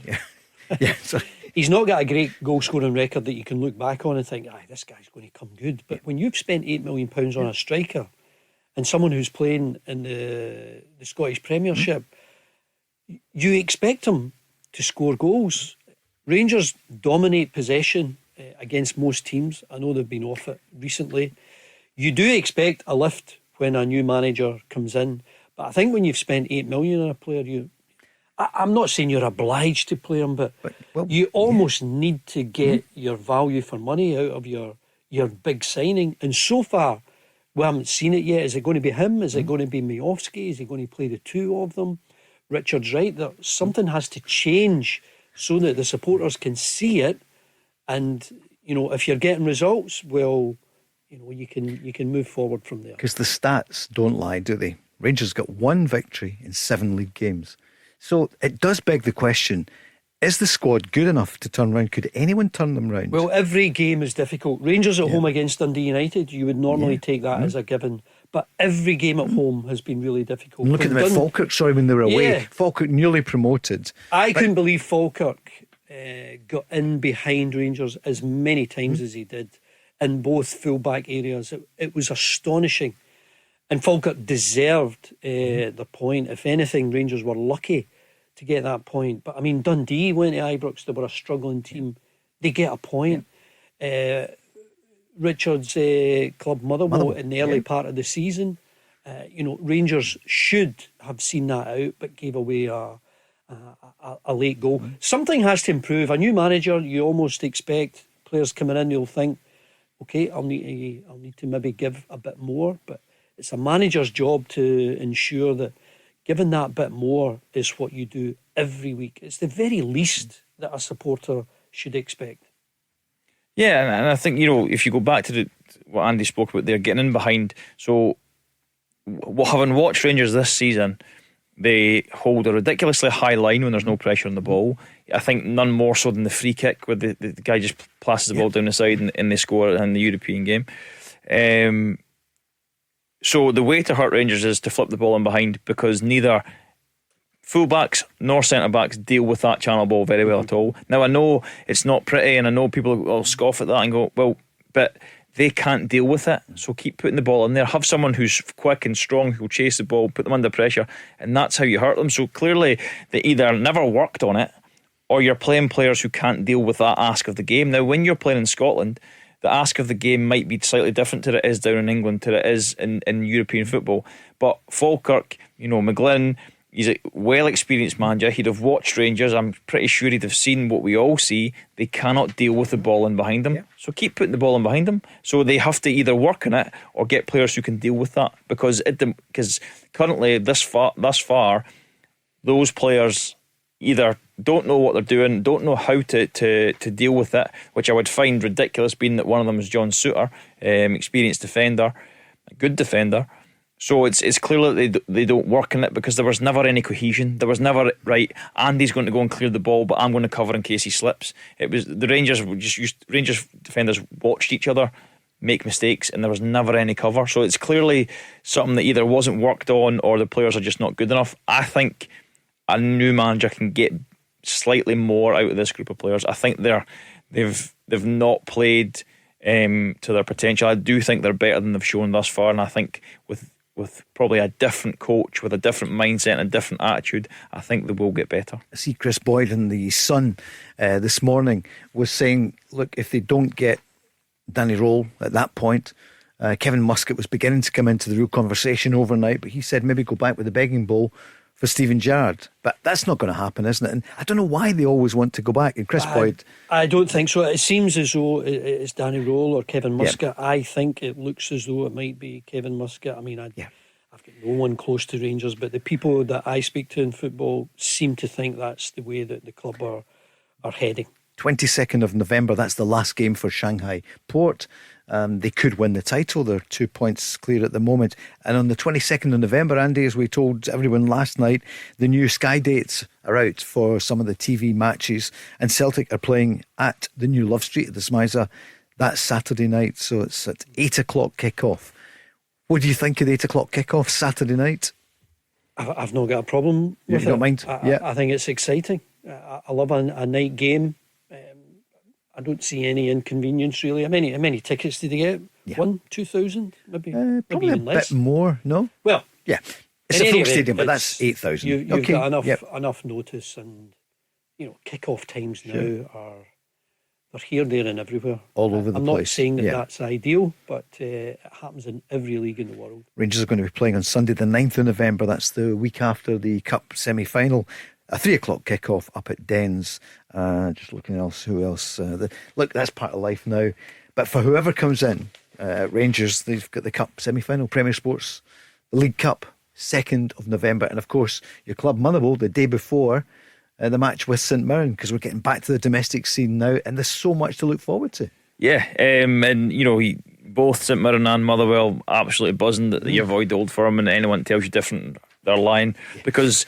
Yeah. Sorry. He's not got a great goal scoring record that you can look back on and think, this guy's going to come good. But when you've spent £8 million on a striker, and someone who's playing in the Scottish Premiership, you expect him to score goals. Rangers dominate possession against most teams. I know they've been off it recently. You do expect a lift when a new manager comes in, but I think when you've spent £8 million on a player, I'm not saying you're obliged to play him, but you almost need to get your value for money out of your big signing. And so far, we haven't seen it yet. Is it going to be him? Is it going to be Miovski? Is he going to play the two of them? Richard's right. Something has to change so that the supporters can see it. And, if you're getting results, well, you can move forward from there. Because the stats don't lie, do they? Rangers got 1 victory in 7 league games. So it does beg the question, is the squad good enough to turn round? Could anyone turn them round? Well, every game is difficult. Rangers at home against Dundee United, you would normally take that as a given. But every game at home has been really difficult. And look at them at Falkirk, when they were away. Falkirk newly promoted. I couldn't believe Falkirk got in behind Rangers as many times as he did in both full-back areas. It was astonishing. And Falkirk deserved the point. If anything, Rangers were lucky to get that point. But I mean, Dundee went to Ibrox. They were a struggling team. They get a point. Richard's club Motherwell in the early part of the season. Rangers should have seen that out, but gave away a late goal. Something has to improve. A new manager, you almost expect players coming in, you'll think, okay, I'll need to maybe give a bit more, but it's a manager's job to ensure that giving that bit more is what you do every week. It's the very least that a supporter should expect. Yeah, and I think, if you go back to what Andy spoke about there, getting in behind. So, having watched Rangers this season, they hold a ridiculously high line when there's no pressure on the ball. I think none more so than the free kick, where the guy just passes the ball down the side and they score in the European game. So the way to hurt Rangers is to flip the ball in behind, because neither fullbacks nor centre-backs deal with that channel ball very well at all. Now, I know it's not pretty, and I know people will scoff at that and go, well, but they can't deal with it, so keep putting the ball in there. Have someone who's quick and strong who'll chase the ball, put them under pressure, and that's how you hurt them. So clearly they either never worked on it, or you're playing players who can't deal with that ask of the game. Now, when you're playing in Scotland, the ask of the game might be slightly different to it is down in England, to it is in European football. But Falkirk, McGlynn, he's a well-experienced manager. He'd have watched Rangers. I'm pretty sure he'd have seen what we all see. They cannot deal with the ball in behind them. Yeah. So keep putting the ball in behind them. So they have to either work on it or get players who can deal with that. Because currently, thus far, those players either don't know what they're doing, don't know how to deal with it, which I would find ridiculous, being that one of them is John Souttar, experienced defender, a good defender. So it's clear that they don't work in it, because there was never any cohesion. There was never, right, Andy's going to go and clear the ball, but I'm going to cover in case he slips. It was the Rangers Rangers defenders watched each other make mistakes, and there was never any cover. So it's clearly something that either wasn't worked on, or the players are just not good enough. I think a new manager can get slightly more out of this group of players. I think they've not played to their potential. I do think they're better than they've shown thus far, and I think with probably a different coach, with a different mindset and a different attitude, I think they will get better. I see Chris Boyd in the Sun this morning was saying, look, if they don't get Danny Roll at that point, Kevin Muscat was beginning to come into the real conversation overnight, but he said maybe go back with the begging bowl for Steven Gerrard. But that's not going to happen, isn't it? And I don't know why they always want to go back. And Chris Boyd, I don't think so. It seems as though it's Danny Roll or Kevin Muscat. Yeah. I think it looks as though it might be Kevin Muscat. I mean, I've got no one close to Rangers, but the people that I speak to in football seem to think that's the way that the club are heading. 22nd of November, that's the last game for Shanghai Port. They could win the title. They're 2 points clear at the moment. And on the 22nd of November, Andy, as we told everyone last night, the new Sky dates are out for some of the TV matches, and Celtic are playing at the new Love Street at the Smiza. That's Saturday night, so it's at 8 o'clock kick-off. What do you think of the 8 o'clock kick-off Saturday night? I've not got a problem with it. You don't mind? I think it's exciting. I love a night game. I don't see any inconvenience really. How many tickets did they get? 1,000-2,000, maybe. Probably maybe even a less. bit more. No. Well, yeah, it's a full stadium, but that's 8,000. You've got enough notice, and kick-off times now they're here, there, and everywhere. All over the place. I'm not saying that's ideal, but it happens in every league in the world. Rangers are going to be playing on Sunday, the 9th of November. That's the week after the Cup semi-final. A 3 o'clock kick-off up at Dens. Just looking else, who else? Look, that's part of life now. But for whoever comes in, Rangers, they've got the Cup semi-final, Premier Sports, the League Cup, 2nd of November. And of course, your club Motherwell, the day before the match with St Mirren, because we're getting back to the domestic scene now, and there's so much to look forward to. Yeah, and you know, both St Mirren and Motherwell absolutely buzzing that you avoid the Old Firm, and anyone tells you different, they're lying. Because,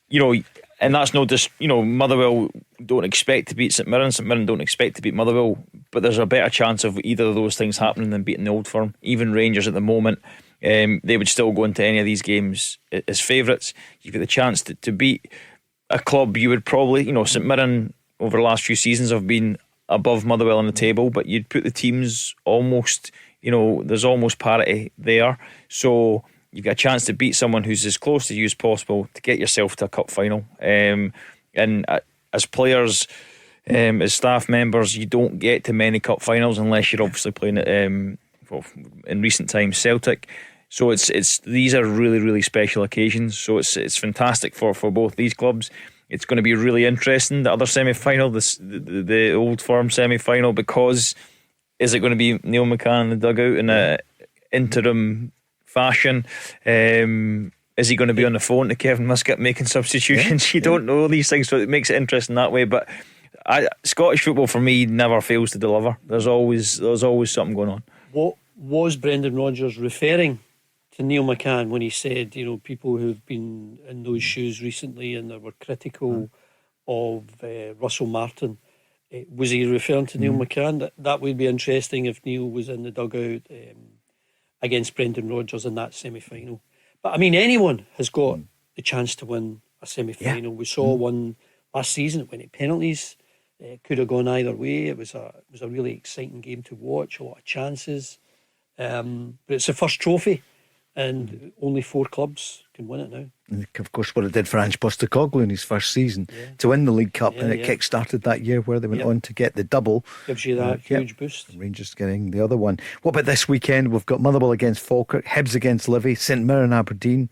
you know, and that's no just, you know, Motherwell don't expect to beat St Mirren don't expect to beat Motherwell, but there's a better chance of either of those things happening than beating the Old Firm. Even Rangers at the moment, they would still go into any of these games as favourites. You've got the chance to beat a club you would probably, you know, St Mirren over the last few seasons have been above Motherwell on the table, but you'd put the teams almost, you know, there's almost parity there. So you've got a chance to beat someone who's as close to you as possible to get yourself to a cup final. And as players, as staff members, you don't get to many cup finals unless you're obviously playing at, in recent times, Celtic. So it's these are really, really special occasions. So it's fantastic for both these clubs. It's going to be really interesting. The other semi-final, the Old Firm semi-final, because is it going to be Neil McCann in the dugout in a interim fashion? Is he going to be on the phone to Kevin Muscat making substitutions? You don't know these things, so it makes it interesting that way. But Scottish football for me never fails to deliver. There's always something going on. What was Brendan Rodgers referring to Neil McCann when he said, you know, people who've been in those shoes recently and that were critical of Russell Martin, was he referring to Neil McCann? That would be interesting if Neil was in the dugout against Brendan Rodgers in that semi-final. But I mean, anyone has got the chance to win a semi-final. We saw one last season. It went to penalties. It could have gone either way. It was a really exciting game to watch. A lot of chances. But it's the first trophy, and only 4 clubs can win it now. And of course, what it did for Ange Postecoglou in his first season to win the League Cup, and it kick-started that year where they went on to get the double. Gives you that huge boost. Rangers getting the other one. What about this weekend? We've got Motherwell against Falkirk, Hibs against Livy, St Mirren Aberdeen,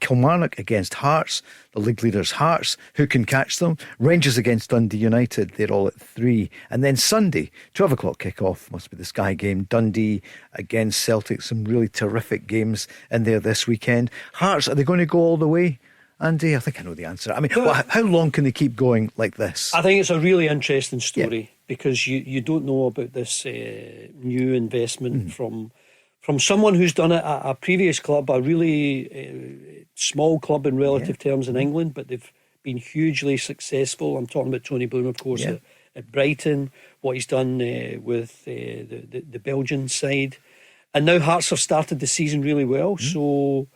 Kilmarnock against Hearts, the league leaders Hearts, who can catch them? Rangers against Dundee United, they're all at 3. And then Sunday, 12 o'clock kick-off, must be the Sky game, Dundee against Celtic. Some really terrific games in there this weekend. Hearts, are they going to go all the way? Andy, I think I know the answer. I mean, how long can they keep going like this? I think it's a really interesting story because you don't know about this new investment from someone who's done it at a previous club, a really small club in relative terms in England, but they've been hugely successful. I'm talking about Tony Bloom, of course, at Brighton, what he's done with the Belgian side. And now Hearts have started the season really well, so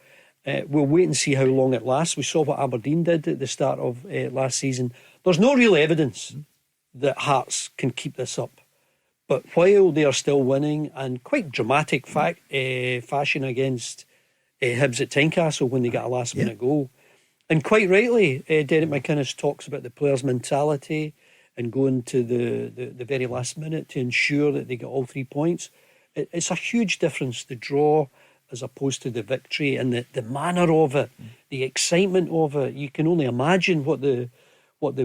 we'll wait and see how long it lasts. We saw what Aberdeen did at the start of last season. There's no real evidence that Hearts can keep this up. But while they are still winning, and quite dramatic fashion against Hibs at Tynecastle when they got a last minute goal. And quite rightly, Derek McInnes talks about the players' mentality and going to the very last minute to ensure that they get all 3 points. It's a huge difference, the draw as opposed to the victory, and the manner of it, the excitement of it. You can only imagine what the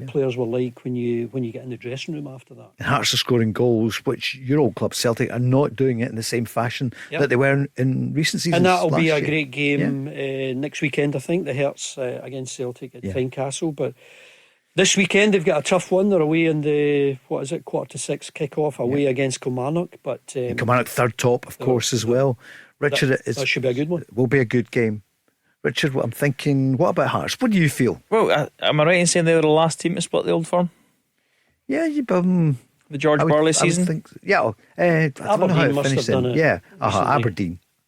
players were like when you get in the dressing room after that. And Hearts are scoring goals, which your old club Celtic are not doing it in the same fashion that they were in recent seasons. And that'll be a great game next weekend, I think, the Hearts against Celtic at Tynecastle. But this weekend they've got a tough one. They're away in the 6:15 kick-off away against Kilmarnock. But Kilmarnock third top, of course, as well. Richard, that should be a good one. It will be a good game. Richard, what I'm thinking, what about Hearts? What do you feel? Well, am I right in saying they were the last team to split the Old Firm? Yeah, the George Burley season? I don't know how it finished done it. Yeah,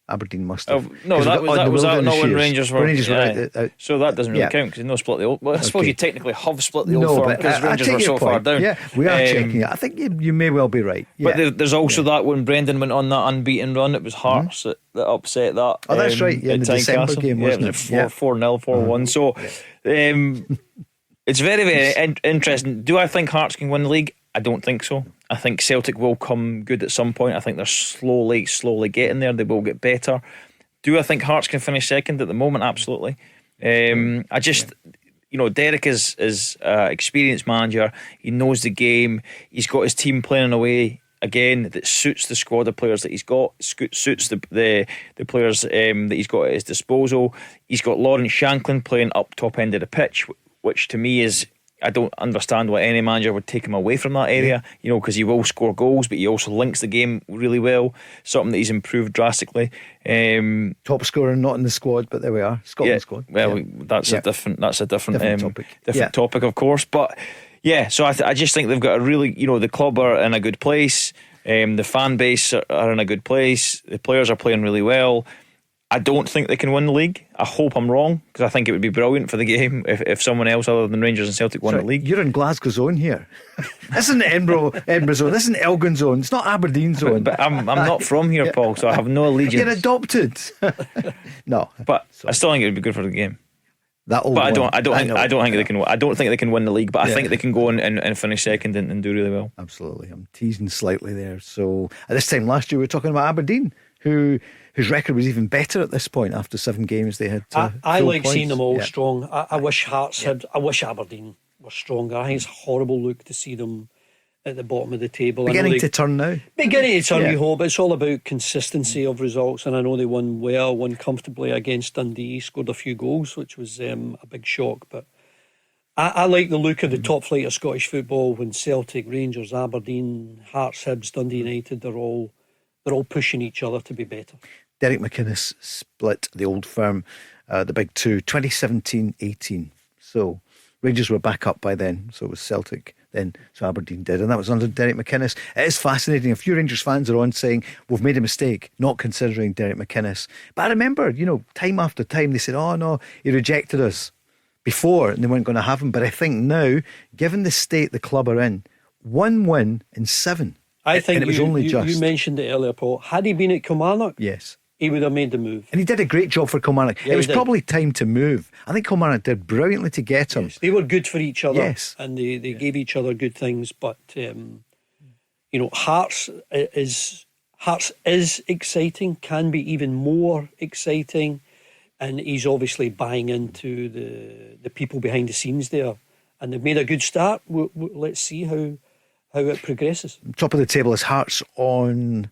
Aberdeen must have. That was out not when Rangers were. So that doesn't really count because they no split the Old. Well, I suppose you technically have split the Old Firm because Rangers were so far down. Yeah, we are checking it. I think you may well be right. Yeah. But there's also that when Brendan went on that unbeaten run, it was Hearts that upset that. Oh, that's right. Yeah, in the December game, wasn't it? 4-0, 4-1. So it's very, very interesting. Do I think Hearts can win the league? I don't think so. I think Celtic will come good at some point. I think they're slowly getting there. They will get better. Do I think Hearts can finish second at the moment? Absolutely. Derek is experienced manager. He knows the game. He's got his team playing in a way again that suits the squad of players that he's got, suits the players that he's got at his disposal. He's got Lawrence Shanklin playing up top end of the pitch, which to me is, I don't understand why any manager would take him away from that area, because he will score goals, but he also links the game really well, something that he's improved drastically. Top scorer not in the squad, but there we are, Scotland squad. Well, that's a different topic. Different topic, of course. But yeah, so I just think they've got a really, the club are in a good place, the fan base are in a good place, the players are playing really well. I don't think they can win the league. I hope I'm wrong, because I think it would be brilliant for the game if someone else other than Rangers and Celtic won the league. You're in Glasgow zone here. This isn't Edinburgh zone. This isn't Elgin zone. It's not Aberdeen zone. But I'm not from here, Paul, so I have no allegiance. You're adopted. No, but I still think it would be good for the game. I don't think they can. I don't think they can win the league, but I think they can go and finish second and do really well. Absolutely, I'm teasing slightly there. So at this time last year, we were talking about Aberdeen, whose record was even better at this point after 7 games they had. I like seeing them all strong. I wish Hearts had. I wish Aberdeen were stronger. I think it's a horrible look to see them at the bottom of the table. Beginning to turn now. We hope. It's all about consistency of results, and I know they won comfortably against Dundee, scored a few goals, which was a big shock. But I like the look of the top flight of Scottish football when Celtic, Rangers, Aberdeen, Hearts, Hibs, Dundee United, they're all pushing each other to be better. Derek McInnes split the Old Firm, the big two, 2017-18. So Rangers were back up by then, so it was Celtic then, so Aberdeen did, and that was under Derek McInnes. It is fascinating. A few Rangers fans are on saying we've made a mistake not considering Derek McInnes, but I remember, time after time they said, oh no, he rejected us before and they weren't going to have him. But I think now, given the state the club are in, 1 win in 7, I think and it was only just. You mentioned it earlier, Paul. Had he been at Kilmarnock, yes, he would have made the move. And he did a great job for Kilmarnock. It was probably time to move. I think Kilmarnock did brilliantly to get him. Yes, they were good for each other. Yes. And they gave each other good things. But, Hearts is exciting, can be even more exciting. And he's obviously buying into the people behind the scenes there. And they've made a good start. Let's see how it progresses. Top of the table is Hearts on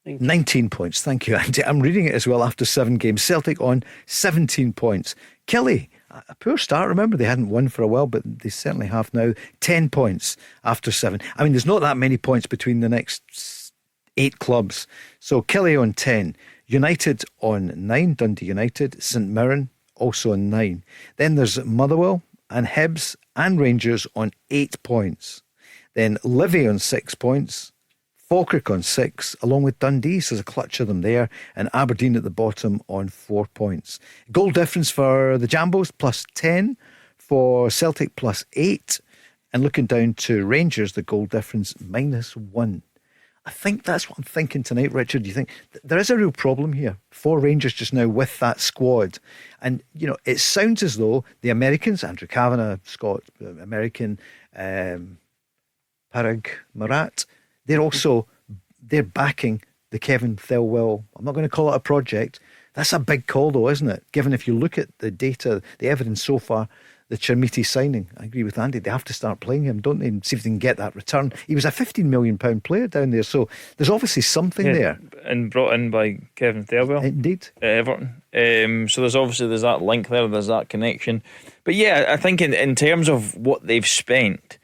19 points. Thank you, Andy. I'm reading it as well after 7 games. Celtic on 17 points. Kelly, a poor start. Remember, they hadn't won for a while, but they certainly have now. 10 points after 7. I mean, there's not that many points between the next 8 clubs. So Kelly on 10. United on 9. Dundee United. St Mirren also on 9. Then there's Motherwell and Hibs and Rangers on 8 points. Then Livy on 6 points. Falkirk on 6, along with Dundee, so there's a clutch of them there, and Aberdeen at the bottom on 4 points. Goal difference for the Jambos, plus 10, for Celtic plus 8, and looking down to Rangers, the goal difference minus 1. I think that's what I'm thinking tonight, Richard. Do you think there is a real problem here for Rangers just now with that squad? And, it sounds as though the Americans, Andrew Kavanagh, Scott, American, Parag Murat, they're backing the Kevin Thelwell. I'm not going to call it a project. That's a big call though, isn't it? Given if you look at the data, the evidence so far, the Chermiti signing, I agree with Andy, they have to start playing him, don't they? And see if they can get that return. He was a £15 million player down there, so there's obviously something there. And brought in by Kevin Thelwell. Indeed. Everton. So there's that link there, there's that connection. But yeah, I think in terms of what they've spent,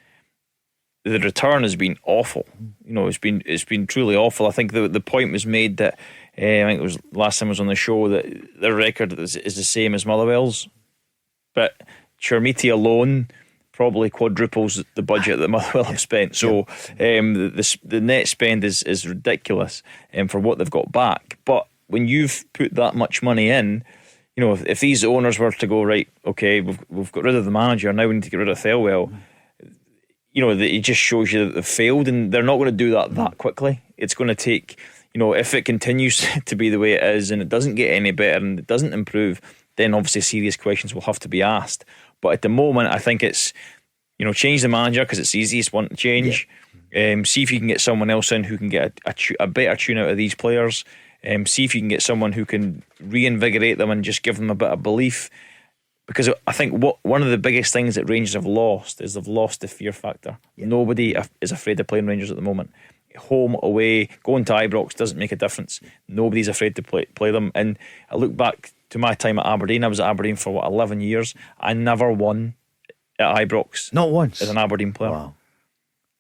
the return has been awful. It's been truly awful. I think the point was made that I think it was last time I was on the show that their record is the same as Motherwell's, but Chermiti alone probably quadruples the budget that Motherwell have spent. So the net spend is ridiculous for what they've got back. But when you've put that much money in, if these owners were to go, right, okay, we've got rid of the manager, now we need to get rid of Thelwell. It just shows you that they've failed, and they're not going to do that quickly. It's going to take, if it continues to be the way it is and it doesn't get any better and it doesn't improve, then obviously serious questions will have to be asked. But at the moment, I think it's, change the manager because it's the easiest one to change. See if you can get someone else in who can get a better tune out of these players. See if you can get someone who can reinvigorate them and just give them a bit of belief. because I think one of the biggest things that Rangers have lost is they've lost the fear factor. Nobody is afraid of playing Rangers at the moment. Home, away, going to Ibrox doesn't make a difference. Nobody's afraid to play them. And I look back to my time at Aberdeen. I was at Aberdeen for 11 years. I never won at Ibrox. Not once. As an Aberdeen player. Wow.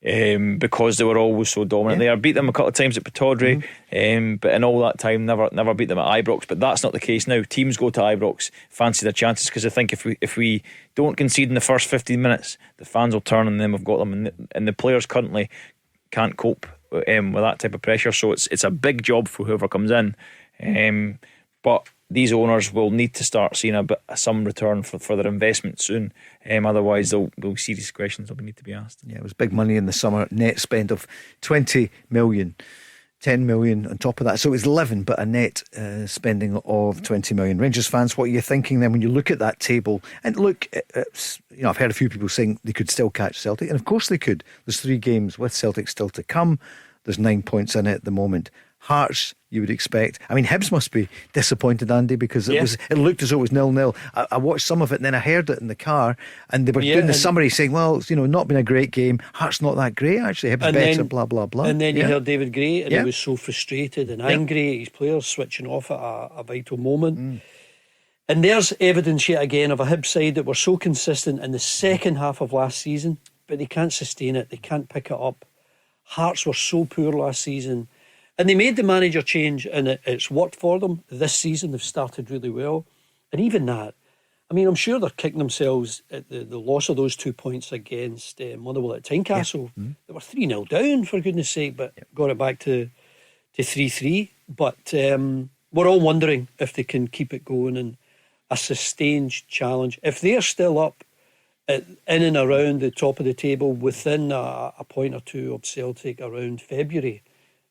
Because they were always so dominant there. I beat them a couple of times at Pataudry, but in all that time never beat them at Ibrox. But that's not the case now. Teams go to Ibrox, fancy their chances, because I think if we don't concede in the first 15 minutes, the fans will turn on them. We've got them, and the players currently can't cope with that type of pressure. So it's a big job for whoever comes in. But these owners will need to start seeing some return for their investment soon. Otherwise, there'll be serious questions that will need to be asked. Yeah, it was big money in the summer. Net spend of 20 million, 10 million on top of that. So it was 11, but a net spending of 20 million. Rangers fans, what are you thinking then when you look at that table? And look, I've heard a few people saying they could still catch Celtic, and of course they could. There's 3 games with Celtic still to come. There's 9 points in it at the moment. Hearts, you would expect. I mean, Hibs must be disappointed, Andy, because it looked as though it was 0-0. I watched some of it and then I heard it in the car, and they were doing the summary saying, well, it's not been a great game. Hearts not that great actually. Hibs better, blah blah blah. And then you heard David Gray, and he was so frustrated and angry at his players switching off at a vital moment. And there's evidence yet again of a Hibs side that were so consistent in the second half of last season, but they can't sustain it. They can't pick it up. Hearts were so poor last season. And they made the manager change, and it's worked for them. This season they've started really well. And even that, I mean, I'm sure they're kicking themselves at the loss of those 2 points against Motherwell at Tynecastle. They were 3-0 down, for goodness sake, but got it back to 3-3. But we're all wondering if they can keep it going and a sustained challenge. If they're still up in and around the top of the table within a point or two of Celtic around February,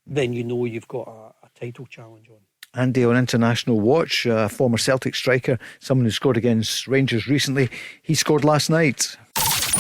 then you've got a title challenge on. Andy, on international watch, former Celtic striker, someone who scored against Rangers recently, he scored last night.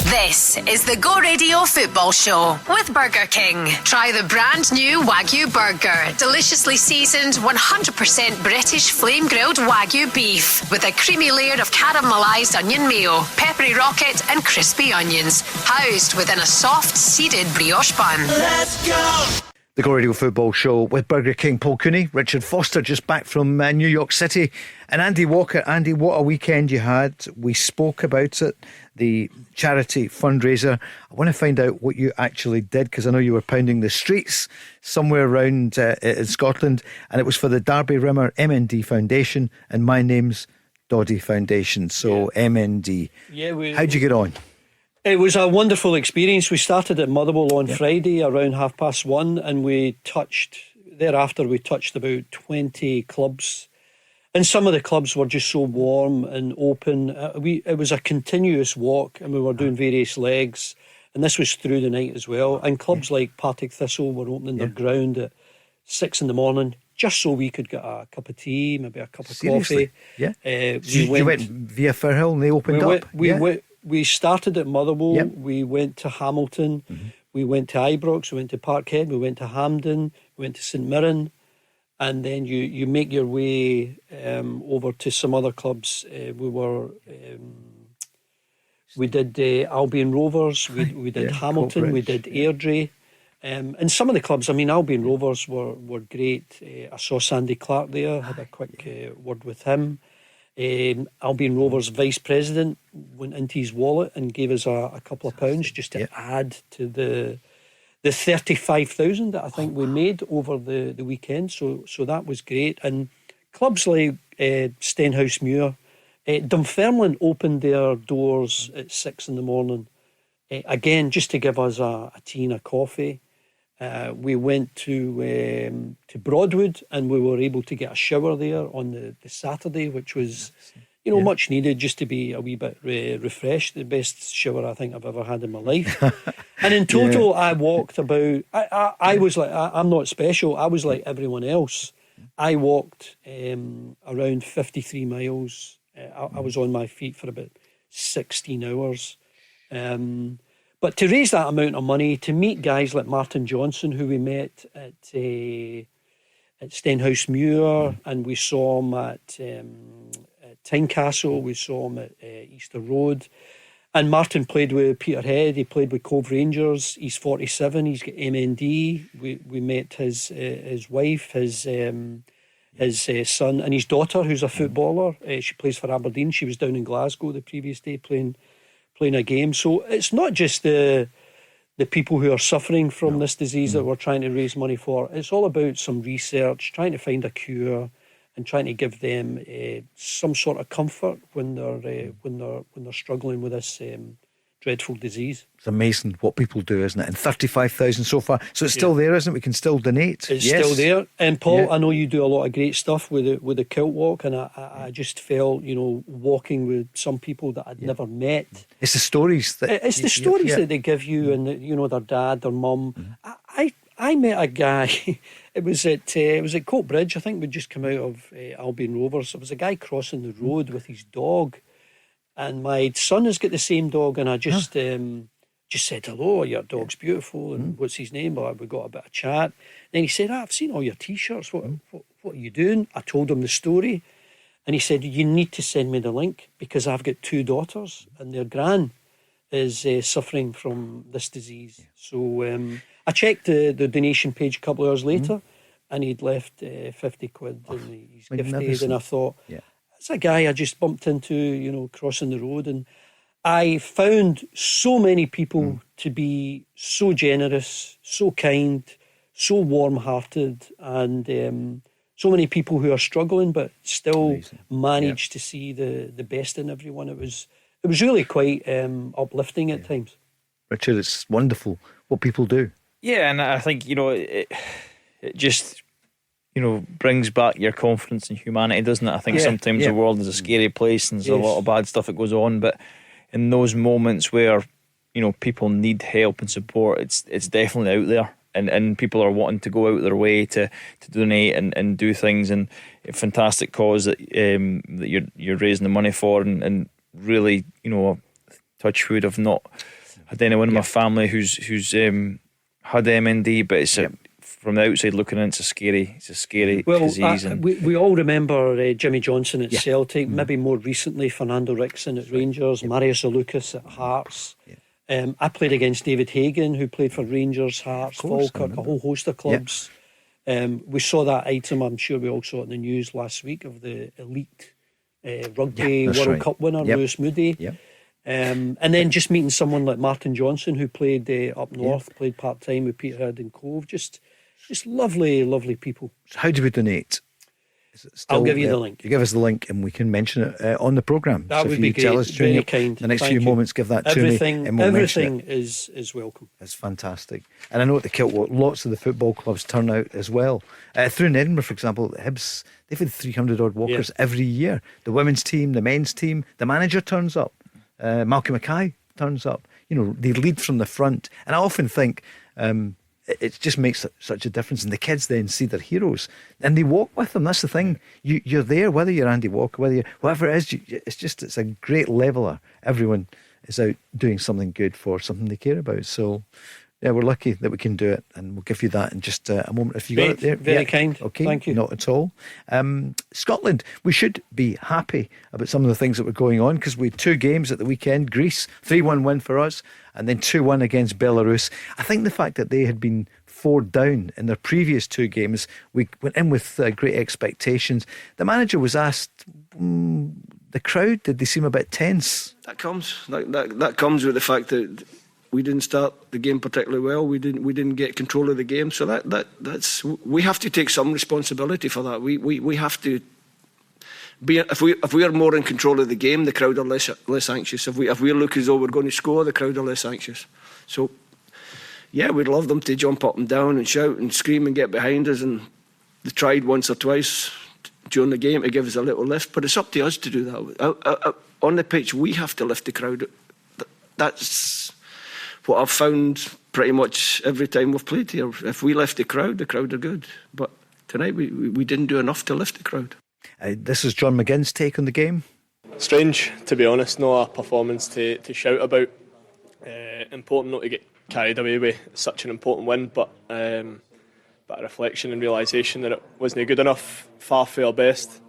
This is the Go Radio Football Show with Burger King. Try the brand new Wagyu burger. Deliciously seasoned 100% British flame grilled Wagyu beef with a creamy layer of caramelised onion mayo, peppery rocket and crispy onions, housed within a soft seeded brioche bun. Let's go! The Go Radio Football Show with Burger King. Paul Cooney, Richard Foster just back from New York City, and Andy Walker. Andy, what a weekend you had. We spoke about it, the charity fundraiser. I want to find out what you actually did, because I know you were pounding the streets somewhere around in Scotland, and it was for the Derby Rimmer MND Foundation and My Name's Doddy Foundation. So MND. How'd you get on? It was a wonderful experience. We started at Motherwell on Friday around 1:30, and we touched about 20 clubs. And some of the clubs were just so warm and open. It was a continuous walk, and we were doing various legs. And this was through the night as well. And clubs like Partick Thistle were opening their ground at 6 a.m, just so we could get a cup of tea, maybe a cup of coffee. Yeah. You went via Firhill and they opened up? We started at Motherwell, we went to Hamilton, we went to Ibrox, we went to Parkhead, we went to Hampden, we went to St Mirren, and then you make your way over to some other clubs. We did Albion Rovers, we did Hamilton, we did Airdrie, and some of the clubs, I mean, Albion Rovers were great. I saw Sandy Clark there, had a quick word with him. Albion Rovers vice president went into his wallet and gave us a couple of pounds just to add to the 35,000 that I think we made over the weekend. So that was great. And clubs like Stenhousemuir, Dunfermline opened their doors at 6 a.m, again just to give us a tea and a coffee. We went to Broadwood, and we were able to get a shower there on the Saturday, which was much needed, just to be a wee bit refreshed. The best shower I think I've ever had in my life. And in total I walked about, I was like, I'm not special, I was like everyone else. I walked around 53 miles. I was on my feet for about 16 hours. But to raise that amount of money, to meet guys like Martin Johnson, who we met at Stenhousemuir, and we saw him at Tynecastle, we saw him at Easter Road. And Martin played with Peterhead, he played with Cove Rangers. He's 47, he's got MND. We met his wife, his son and his daughter, who's a footballer. She plays for Aberdeen. She was down in Glasgow the previous day playing a game. So it's not just the people who are suffering from this disease that we're trying to raise money for. It's all about some research, trying to find a cure, and trying to give them some sort of comfort when they're struggling with this dreadful disease. It's amazing what people do, isn't it? And 35,000 so far. So it's still there, isn't it? We can still donate. It's still there. And Paul, I know you do a lot of great stuff with the Kilt Walk, and I just felt, walking with some people that I'd never met. It's the stories that that they give you, and their dad, their mum. I met a guy. It was at Coatbridge. I think we'd just come out of Albion Rovers. There was a guy crossing the road with his dog, and my son has got the same dog. And I just said, "Hello, your dog's beautiful." And what's his name? Well, we got a bit of chat. Then he said, "I've seen all your T-shirts. What are you doing?" I told him the story, and he said, "You need to send me the link because I've got 2 daughters, and their gran is suffering from this disease." So I checked the donation page a couple of hours later, and he'd left 50 quid in his gift aid, and I thought, that's a guy I just bumped into, crossing the road, and I found so many people to be so generous, so kind, so warm-hearted, and so many people who are struggling but still manage to see the best in everyone. It was really quite uplifting at times. Richard, it's wonderful what people do. Yeah, and I think, it just, brings back your confidence in humanity, doesn't it? I think sometimes the world is a scary place and there's a lot of bad stuff that goes on, but in those moments where, people need help and support, it's definitely out there. And people are wanting to go out their way to donate and do things, and a fantastic cause that you're raising the money for, and really, touch wood, I've not had anyone in my family who's had MND, but it's from the outside looking in, it's a scary disease. We all remember Jimmy Johnson at Celtic, maybe more recently Fernando Rickson at Rangers, Marius Lucas at Hearts. I played against David Hagan, who played for Rangers, Hearts, Falkirk, a whole host of clubs. We saw that item, I'm sure we all saw it in the news last week, of the elite rugby World Cup winner, Lewis Moody. And then just meeting someone like Martin Johnson, who played up north, played part-time with Peterhead and Cove. Just lovely, lovely people. So how do we donate? I'll give you the link. You give us the link and we can mention it on the programme. That would be great. Tell us very kind. The next few moments, give that to me. And we'll everything is welcome. It's fantastic. And I know at the Kilt Walk, lots of the football clubs turn out as well. Through in Edinburgh, for example, Hibs, they've had 300 odd walkers every year. The women's team, the men's team, the manager turns up. Malcolm Mackay turns up. They lead from the front. And I often think it just makes such a difference. And the kids then see their heroes and they walk with them. That's the thing. You're there, whether you're Andy Walker, whatever it is, it's a great leveller. Everyone is out doing something good for something they care about. So, we're lucky that we can do it, and we'll give you that in just a moment. If you got it there. Very kind. Okay, thank you. Not at all. Scotland, we should be happy about some of the things that were going on, because we had 2 games at the weekend. Greece, 3-1 win for us, and then 2-1 against Belarus. I think the fact that they had been 4 down in their previous 2 games, we went in with great expectations. The manager was asked, the crowd, did they seem a bit tense? That comes with the fact that we didn't start the game particularly well. We didn't get control of the game. So that's we have to take some responsibility for that. We have to be, if we are more in control of the game, the crowd are less anxious. If we look as though we're going to score, the crowd are less anxious. So we'd love them to jump up and down and shout and scream and get behind us, and they tried once or twice during the game to give us a little lift, but it's up to us to do that. On the pitch, we have to lift the crowd. That's what I've found pretty much every time we've played here. If we lift the crowd are good. But tonight we didn't do enough to lift the crowd. This is John McGinn's take on the game. Strange, to be honest, not a performance to shout about. Important not to get carried away with such an important win, but a reflection and realisation that it wasn't good enough, far from our best.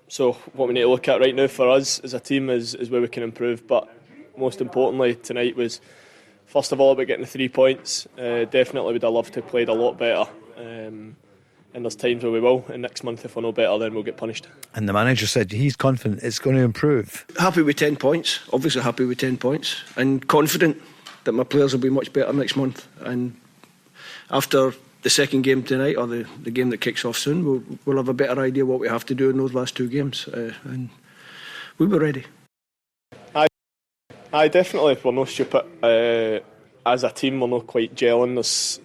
So what we need to look at right now for us as a team is where we can improve. But most importantly tonight was, first of all, about getting the 3 points. Definitely would have loved to have played a lot better. And there's times where we will. And next month, if we're no better, then we'll get punished. And the manager said he's confident it's going to improve. Happy with 10 points. Obviously happy with 10 points. And confident that my players will be much better next month. And after the second game tonight, or the game that kicks off soon, we'll have a better idea what we have to do in those last 2 games. And we'll be ready. Aye, definitely. We're no stupid. As a team, we're not quite gelling. There's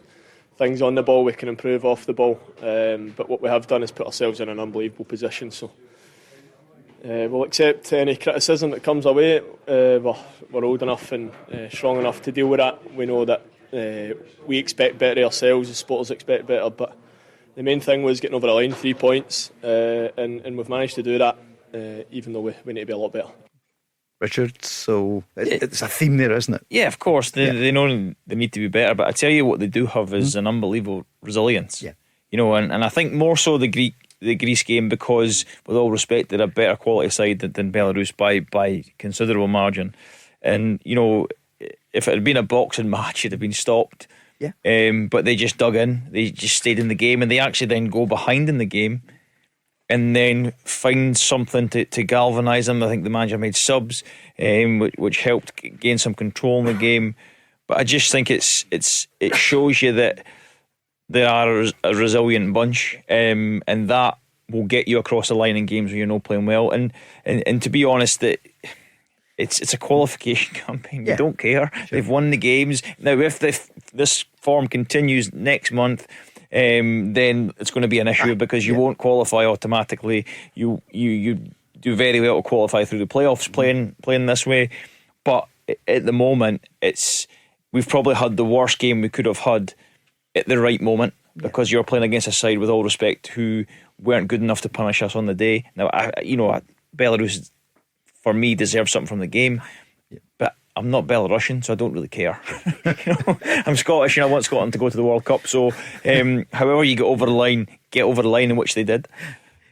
things on the ball we can improve off the ball. But what we have done is put ourselves in an unbelievable position. So we'll accept any criticism that comes our way. We're old enough and strong enough to deal with that. We know that we expect better ourselves, the supporters expect better. But the main thing was getting over the line, 3 points. And we've managed to do that, even though we need to be a lot better. Richard, so it's a theme there, isn't it? Yeah, of course. They know they need to be better, but I tell you what they do have is an unbelievable resilience. Yeah. You know, and I think more so the Greece game, because with all respect, they're a better quality side than Belarus by considerable margin. And you know, if it had been a boxing match, it'd have been stopped. Yeah. But they just dug in. They just stayed in the game, and they actually then go behind in the game and then find something to galvanise them. I think the manager made subs, which helped gain some control in the game. But I just think it shows you that they are a resilient bunch, and that will get you across the line in games where you're not playing well. And to be honest, that it's a qualification campaign. You don't care. Sure. They've won the games. Now, if this form continues next month, then it's going to be an issue, because you won't qualify automatically. You do very well to qualify through the playoffs playing this way. But at the moment, we've probably had the worst game we could have had at the right moment, because you're playing against a side, with all respect, who weren't good enough to punish us on the day. Now, Belarus, for me, deserves something from the game, but I'm not Belarusian, so I don't really care. I'm Scottish, and I want Scotland to go to the World Cup. So, however you get over the line, in which they did.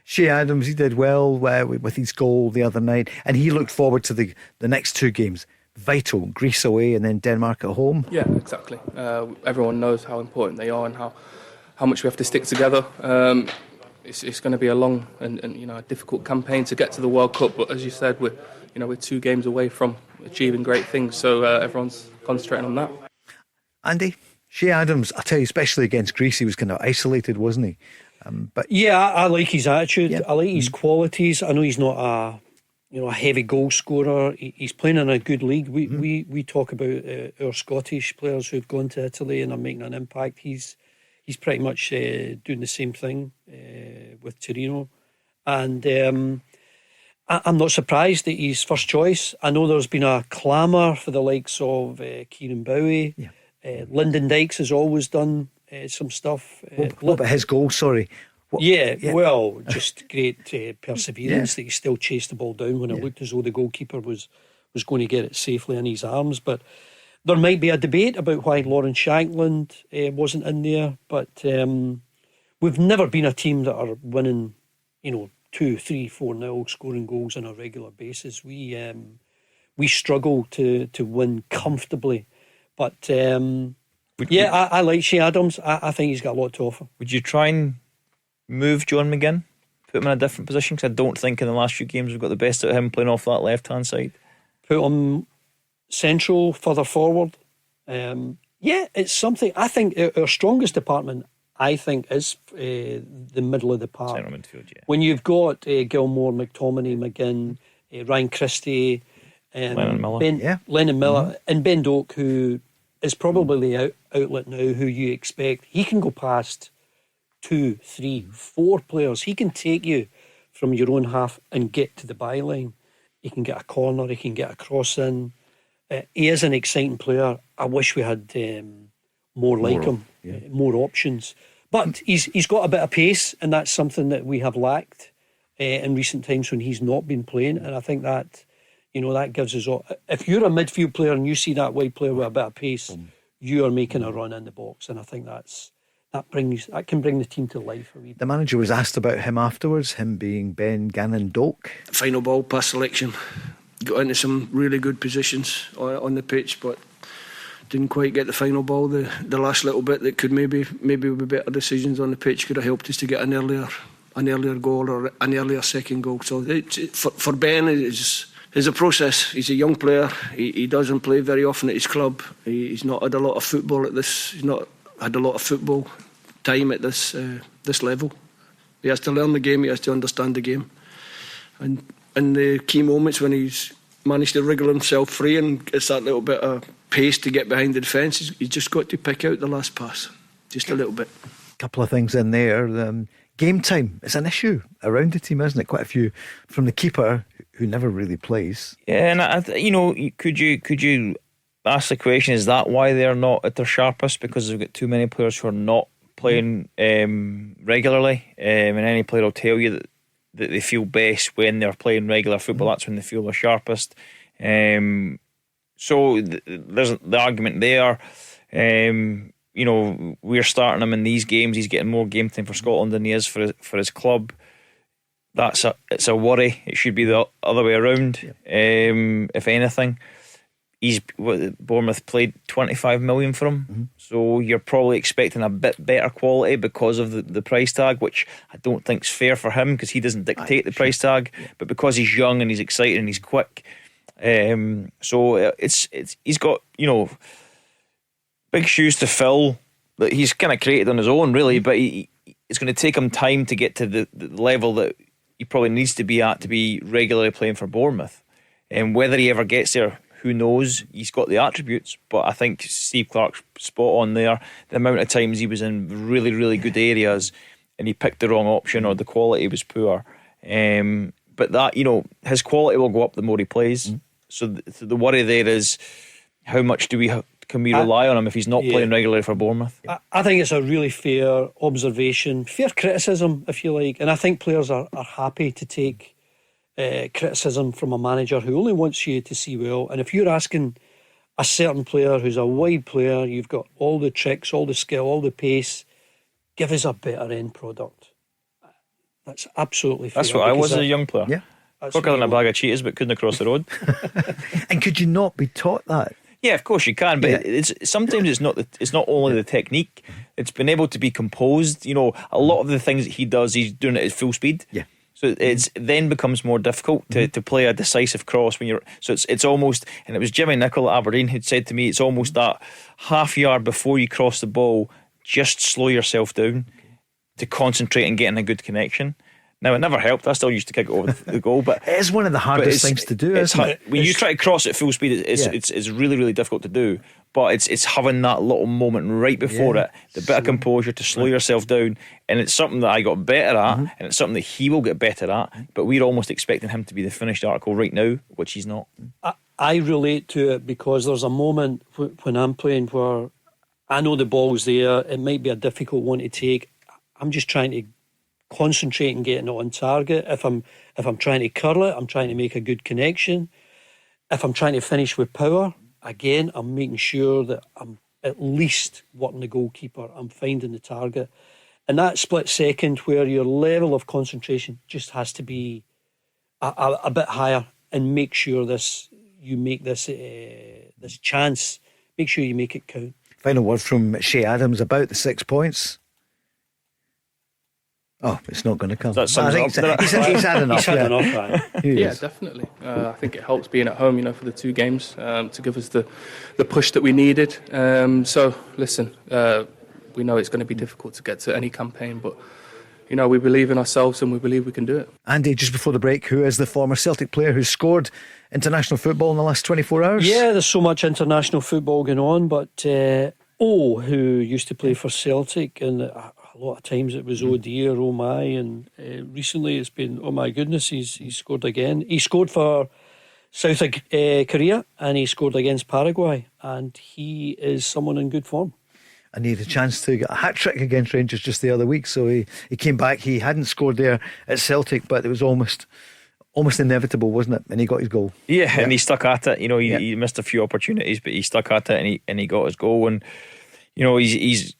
Shea Adams, he did well with his goal the other night, and he looked forward to the next 2 games. Vital, Greece away and then Denmark at home. Yeah, exactly. Everyone knows how important they are and how much we have to stick together. It's going to be a long and a difficult campaign to get to the World Cup. But as you said, we're 2 games away from achieving great things. So everyone's concentrating on that. Andy, Shea Adams, I tell you, especially against Greece, he was kind of isolated, wasn't he? But yeah, I like his attitude. Yeah. I like his qualities. I know he's not a heavy goal scorer. He's playing in a good league. We talk about our Scottish players who've gone to Italy and are making an impact. He's pretty much doing the same thing with Torino, and I'm not surprised that he's first choice. I know there's been a clamour for the likes of Kieran Bowie. Yeah. Lyndon Dykes has always done some stuff. What about his goal? Sorry. Well, just great perseverance that he still chased the ball down when it looked as though the goalkeeper was going to get it safely in his arms. But there might be a debate about why Lawrence Shankland wasn't in there. But we've never been a team that are winning, 2, 3, 4-0, scoring goals on a regular basis. We struggle to win comfortably. But I like Shea Adams. I think he's got a lot to offer. Would you try and move John McGinn, put him in a different position? Because I don't think in the last few games we've got the best out of him playing off that left-hand side. Put him central, further forward. It's something. I think our strongest department, is the middle of the park. Central midfield, yeah. When you've got Gilmore, McTominay, McGinn, Ryan Christie, Lennon Miller, Lennon Miller, and Ben Doak, who is probably the outlet now, who you expect. He can go past 2, 3, 4 players. He can take you from your own half and get to the byline. He can get a corner, he can get a cross in. He is an exciting player. I wish we had more like him, more options. But he's got a bit of pace, and that's something that we have lacked in recent times when he's not been playing. And I think that that gives us all. If you're a midfield player and you see that wide player with a bit of pace, you are making a run in the box, and I think that's that can bring the team to life a wee bit. The manager was asked about him afterwards, him being Ben Gannon Doak. Final ball, pass selection, got into some really good positions on the pitch, but didn't quite get the final ball. The last little bit that could maybe with better decisions on the pitch could have helped us to get an earlier goal or an earlier second goal. So for Ben, it's a process. He's a young player. He doesn't play very often at his club. He's not had a lot of football at this. He's not had a lot of football time at this level. He has to learn the game. He has to understand the game. And in the key moments when he's managed to wriggle himself free and it's that little bit of pace to get behind the defence, he's just got to pick out the last pass, just a little bit. Couple of things in there. Game time is an issue around the team, isn't it? Quite a few from the keeper who never really plays. Yeah, and could you ask the question: is that why they're not at their sharpest? Because they've got too many players who are not playing regularly, and any player will tell you that they feel best when they're playing regular football. That's when they feel the sharpest. So there's the argument there. We're starting him in these games. He's getting more game time for Scotland than he is for his club. It's a worry. It should be the other way around. If anything, Bournemouth paid 25 million for him, so you're probably expecting a bit better quality because of the price tag, which I don't think's fair for him because he doesn't dictate the price tag, but because he's young and he's exciting and he's quick. So he's got big shoes to fill that he's kind of created on his own, really. But it's going to take him time to get to the level that he probably needs to be at to be regularly playing for Bournemouth. And whether he ever gets there, who knows? He's got the attributes, but I think Steve Clarke's spot on there. The amount of times he was in really, really good areas and he picked the wrong option or the quality was poor. But that, his quality will go up the more he plays. So the worry there is how much can we rely on him if he's not playing regularly for Bournemouth? I think it's a really fair observation, fair criticism, if you like. And I think players are happy to take criticism from a manager who only wants you to see well. And if you're asking a certain player who's a wide player, you've got all the tricks, all the skill, all the pace, give us a better end product. That's absolutely fair. That's what I was as a young player. Yeah. Quicker than a bag of cheetahs, but couldn't cross the road. And could you not be taught that? Yeah, of course you can, but sometimes it's not only the technique; it's been able to be composed. A lot of the things that he does, he's doing it at full speed. Yeah. So it then becomes more difficult to play a decisive cross when you're. So it's almost, and it was Jimmy Nicholl at Aberdeen who'd said to me, it's almost that half yard before you cross the ball, just slow yourself down to concentrate and getting a good connection. Now, it never helped. I still used to kick it over the goal, but it is one of the hardest things to do, isn't it? When you try to cross at full speed, it's really, really difficult to do. But it's having that little moment right before it, the bit of composure to slow yourself down, and it's something that I got better at, and it's something that he will get better at. But we're almost expecting him to be the finished article right now, which he's not. I relate to it because there's a moment when I'm playing where I know the ball's there. It might be a difficult one to take. I'm just trying to concentrate and getting it on target. If I'm trying to curl it, I'm trying to make a good connection. If I'm trying to finish with power, again, I'm making sure that I'm at least working the goalkeeper. I'm finding the target. And that split second where your level of concentration just has to be a bit higher, and make sure you make this chance, make sure you make it count. Final word from Shea Adams about the 6 points. Oh, it's not going to come. That sums he's had enough. He's had enough, right? Yeah, definitely. I think it helps being at home, for the two games, to give us the push that we needed. So, listen, we know it's going to be difficult to get to any campaign, but we believe in ourselves and we believe we can do it. Andy, just before the break, who is the former Celtic player who scored international football in the last 24 hours? Yeah, there's so much international football going on, but who used to play for Celtic, and a lot of times it was oh dear, oh my, and recently it's been oh my goodness, he's scored again. He scored for South Korea and he scored against Paraguay, and he is someone in good form. And he had a chance to get a hat-trick against Rangers just the other week, so he came back. He hadn't scored there at Celtic, but it was almost inevitable, wasn't it? And he got his goal. Yeah, and he stuck at it. He missed a few opportunities, but he stuck at it and he got his goal. And he's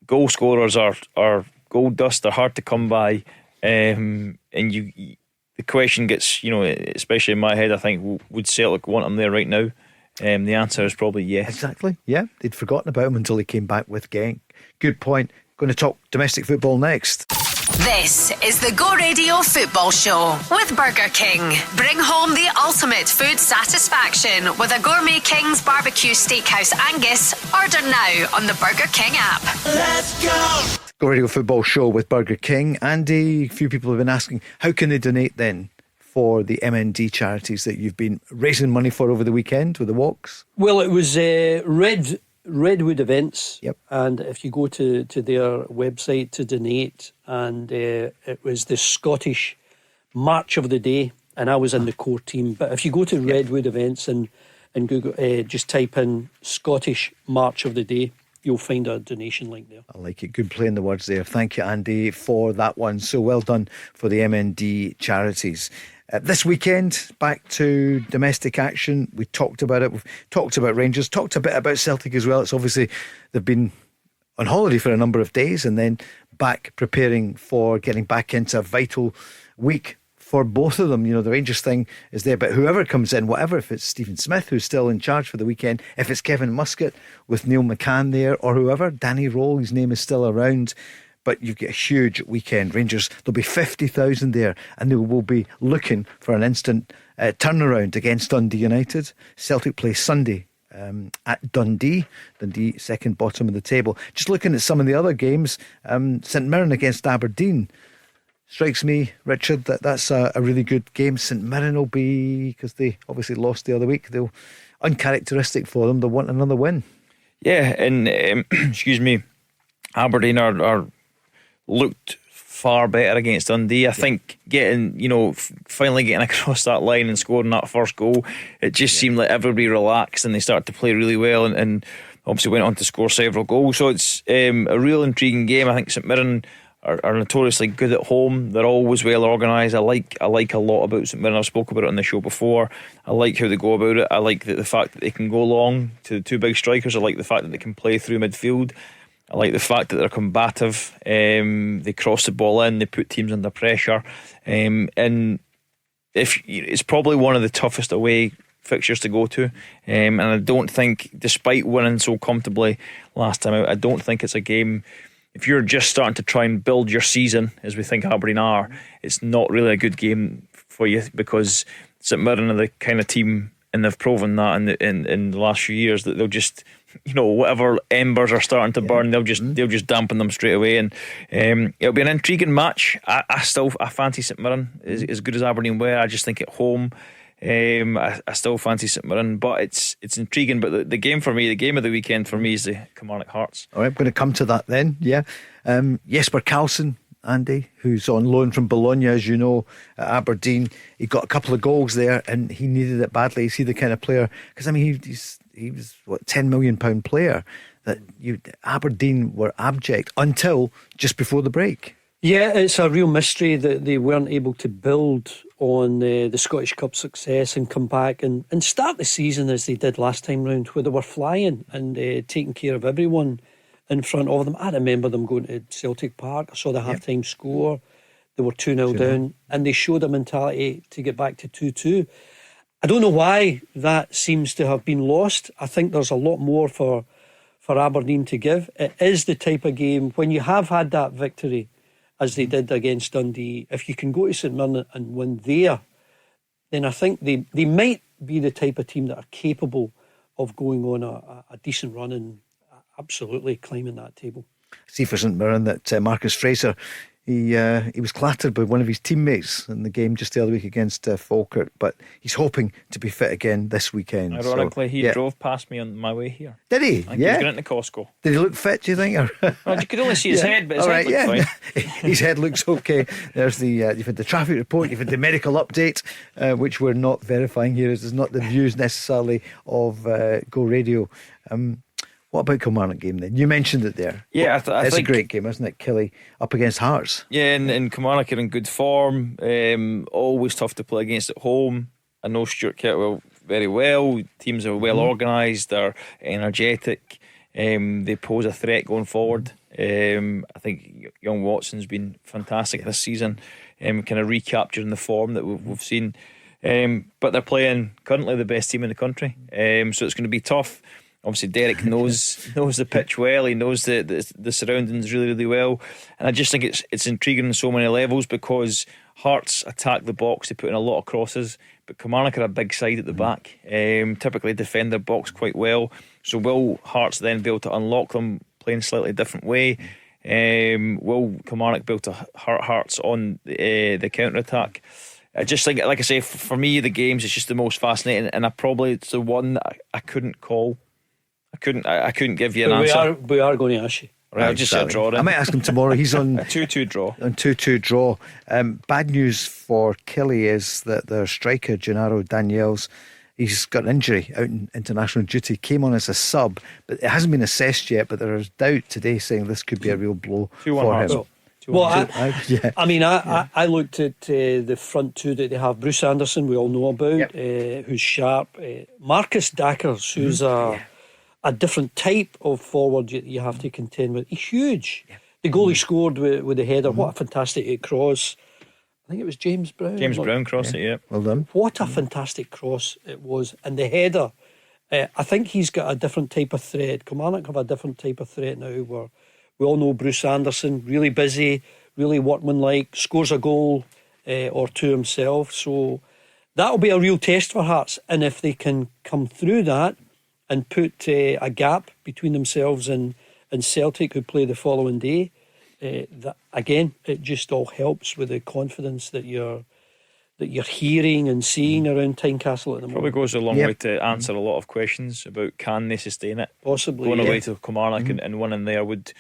goal scorers are gold dust. They're hard to come by, and the question gets, especially in my head, I think, would Celtic want him there right now? The answer is probably yes. Exactly. Yeah, they'd forgotten about him until he came back with Genk. Good point. Going to talk domestic football next. This is the Go Radio Football Show with Burger King. Bring home the ultimate food satisfaction with a Gourmet King's Barbecue Steakhouse Angus. Order now on the Burger King app. Let's go! Go Radio Football Show with Burger King. Andy, a few people have been asking, how can they donate then for the MND charities that you've been raising money for over the weekend with the walks? Well, it was Redwood Events. Yep. And if you go to their website to donate, and it was the Scottish March of the Day, and I was in the core team. But if you go to Redwood Events and Google, just type in Scottish March of the Day, you'll find a donation link there. I like it. Good playing the words there. Thank you, Andy, for that one. So well done for the MND charities. This weekend, back to domestic action. We talked about it. We've talked about Rangers, talked a bit about Celtic as well. It's obviously they've been on holiday for a number of days and then back preparing for getting back into a vital week for both of them. The Rangers thing is there, but whoever comes in, whatever, if it's Stephen Smith who's still in charge for the weekend, if it's Kevin Muscat with Neil McCann there, or whoever, Danny Rowe, his name is still around. But you've got a huge weekend. Rangers, there'll be 50,000 there, and they will be looking for an instant turnaround against Dundee United. Celtic play Sunday at Dundee. Dundee, second bottom of the table. Just looking at some of the other games, St Mirren against Aberdeen. Strikes me, Richard, that's a really good game. St Mirren will be, because they obviously lost the other week, they'll uncharacteristic for them. They'll want another win. Yeah, and excuse me, Aberdeen are looked far better against Dundee. I think finally getting across that line and scoring that first goal, it just seemed like everybody relaxed and they started to play really well and obviously went on to score several goals. So it's a real intriguing game. I think St Mirren are notoriously good at home. They're always well organised. I like a lot about St Mirren. I've spoken about it on the show before. I like how they go about it. I like the fact that they can go long to the two big strikers. I like the fact that they can play through midfield. I like the fact that they're combative. They cross the ball in. They put teams under pressure. And if it's probably one of the toughest away fixtures to go to. And I don't think, despite winning so comfortably last time out, I don't think it's a game. If you're just starting to try and build your season, as we think Aberdeen are, it's not really a good game for you, because St Mirren are the kind of team, and they've proven that in the last few years, that they'll just, whatever embers are starting to burn, they'll just dampen them straight away. And it'll be an intriguing match. I fancy St Mirren as good as Aberdeen were. I just think at home, I still fancy St Mirren, but it's intriguing. But the game for me, the game of the weekend for me, is the Kilmarnock Hearts. All right, I'm going to come to that then. Yeah, Jesper Karlsson, Andy, who's on loan from Bologna, as you know, at Aberdeen. He got a couple of goals there, and he needed it badly. Is he the kind of player? Because he was £10 million player that Aberdeen were abject until just before the break. Yeah, it's a real mystery that they weren't able to build on the Scottish Cup success and come back and start the season as they did last time round, where they were flying and taking care of everyone in front of them. I remember them going to Celtic Park. I saw the half-time score. They were 2-0 down, and they showed a mentality to get back to 2-2. I don't know why that seems to have been lost. I think there's a lot more for Aberdeen to give. It is the type of game, when you have had that victory, as they did against Dundee, if you can go to St Mirren and win there, then I think they might be the type of team that are capable of going on a decent run and absolutely climbing that table. See for St Mirren that Marcus Fraser, he was clattered by one of his teammates in the game just the other week against Falkirk, but he's hoping to be fit again this weekend. Ironically, he drove past me on my way here. Did he? I think he was going into Costco. Did he look fit, do you think? Well, you could only see his head, but his head looked fine. His head looks okay. There's you've had the traffic report, you've had the medical update, which we're not verifying here. This is not the views necessarily of Go Radio. What about Kilmarnock game then? You mentioned it there. Yeah, I it's think a great game, isn't it? Killie up against Hearts. Yeah, and Kilmarnock are in good form. Always tough to play against at home. I know Stuart Kettlewell very well. Teams are well organised. They're energetic. They pose a threat going forward. I think young Watson's been fantastic this season, kind of recapturing the form that we've seen. But they're playing currently the best team in the country, so it's going to be tough. Obviously Derek knows the pitch well. He knows the surroundings really, really well, and I just think it's intriguing on so many levels, because Hearts attack the box, they put in a lot of crosses, but Kilmarnock are a big side at the back, typically defend their box quite well. So will Hearts then be able to unlock them playing a slightly different way? Will Kilmarnock be able to hurt Hearts on the counter attack? I just think, like I say, for me the games, it's just the most fascinating, and it's the one that I couldn't call. I couldn't give you an answer. We are going to ask you. Right, I'll just set a draw in. I might ask him tomorrow. He's on 2-2 draw. On 2-2 draw. Bad news for Killy is that their striker Gennaro Daniels, he's got an injury out in international duty. Came on as a sub, but it hasn't been assessed yet. But there is doubt today saying this could be a real blow for him. Well, I looked at the front two that they have. Bruce Anderson, we all know about, who's sharp. Marcus Dackers, who's a different type of forward you have to contend with. He's huge. The goal he scored with the header, what a fantastic cross. I think it was James Brown. Brown crossed it, yeah. Well done. What a fantastic cross it was. And the header, I think he's got a different type of threat. Kilmarnock have a different type of threat now, where we all know Bruce Anderson, really busy, really workmanlike, scores a goal or two himself. So that'll be a real test for Hearts. And if they can come through that and put a gap between themselves and Celtic, who play the following day, that again, it just all helps with the confidence that you're hearing and seeing around Tynecastle at the moment. Probably goes a long way to answer a lot of questions about can they sustain it. Possibly going away to Kilmarnock and winning there would,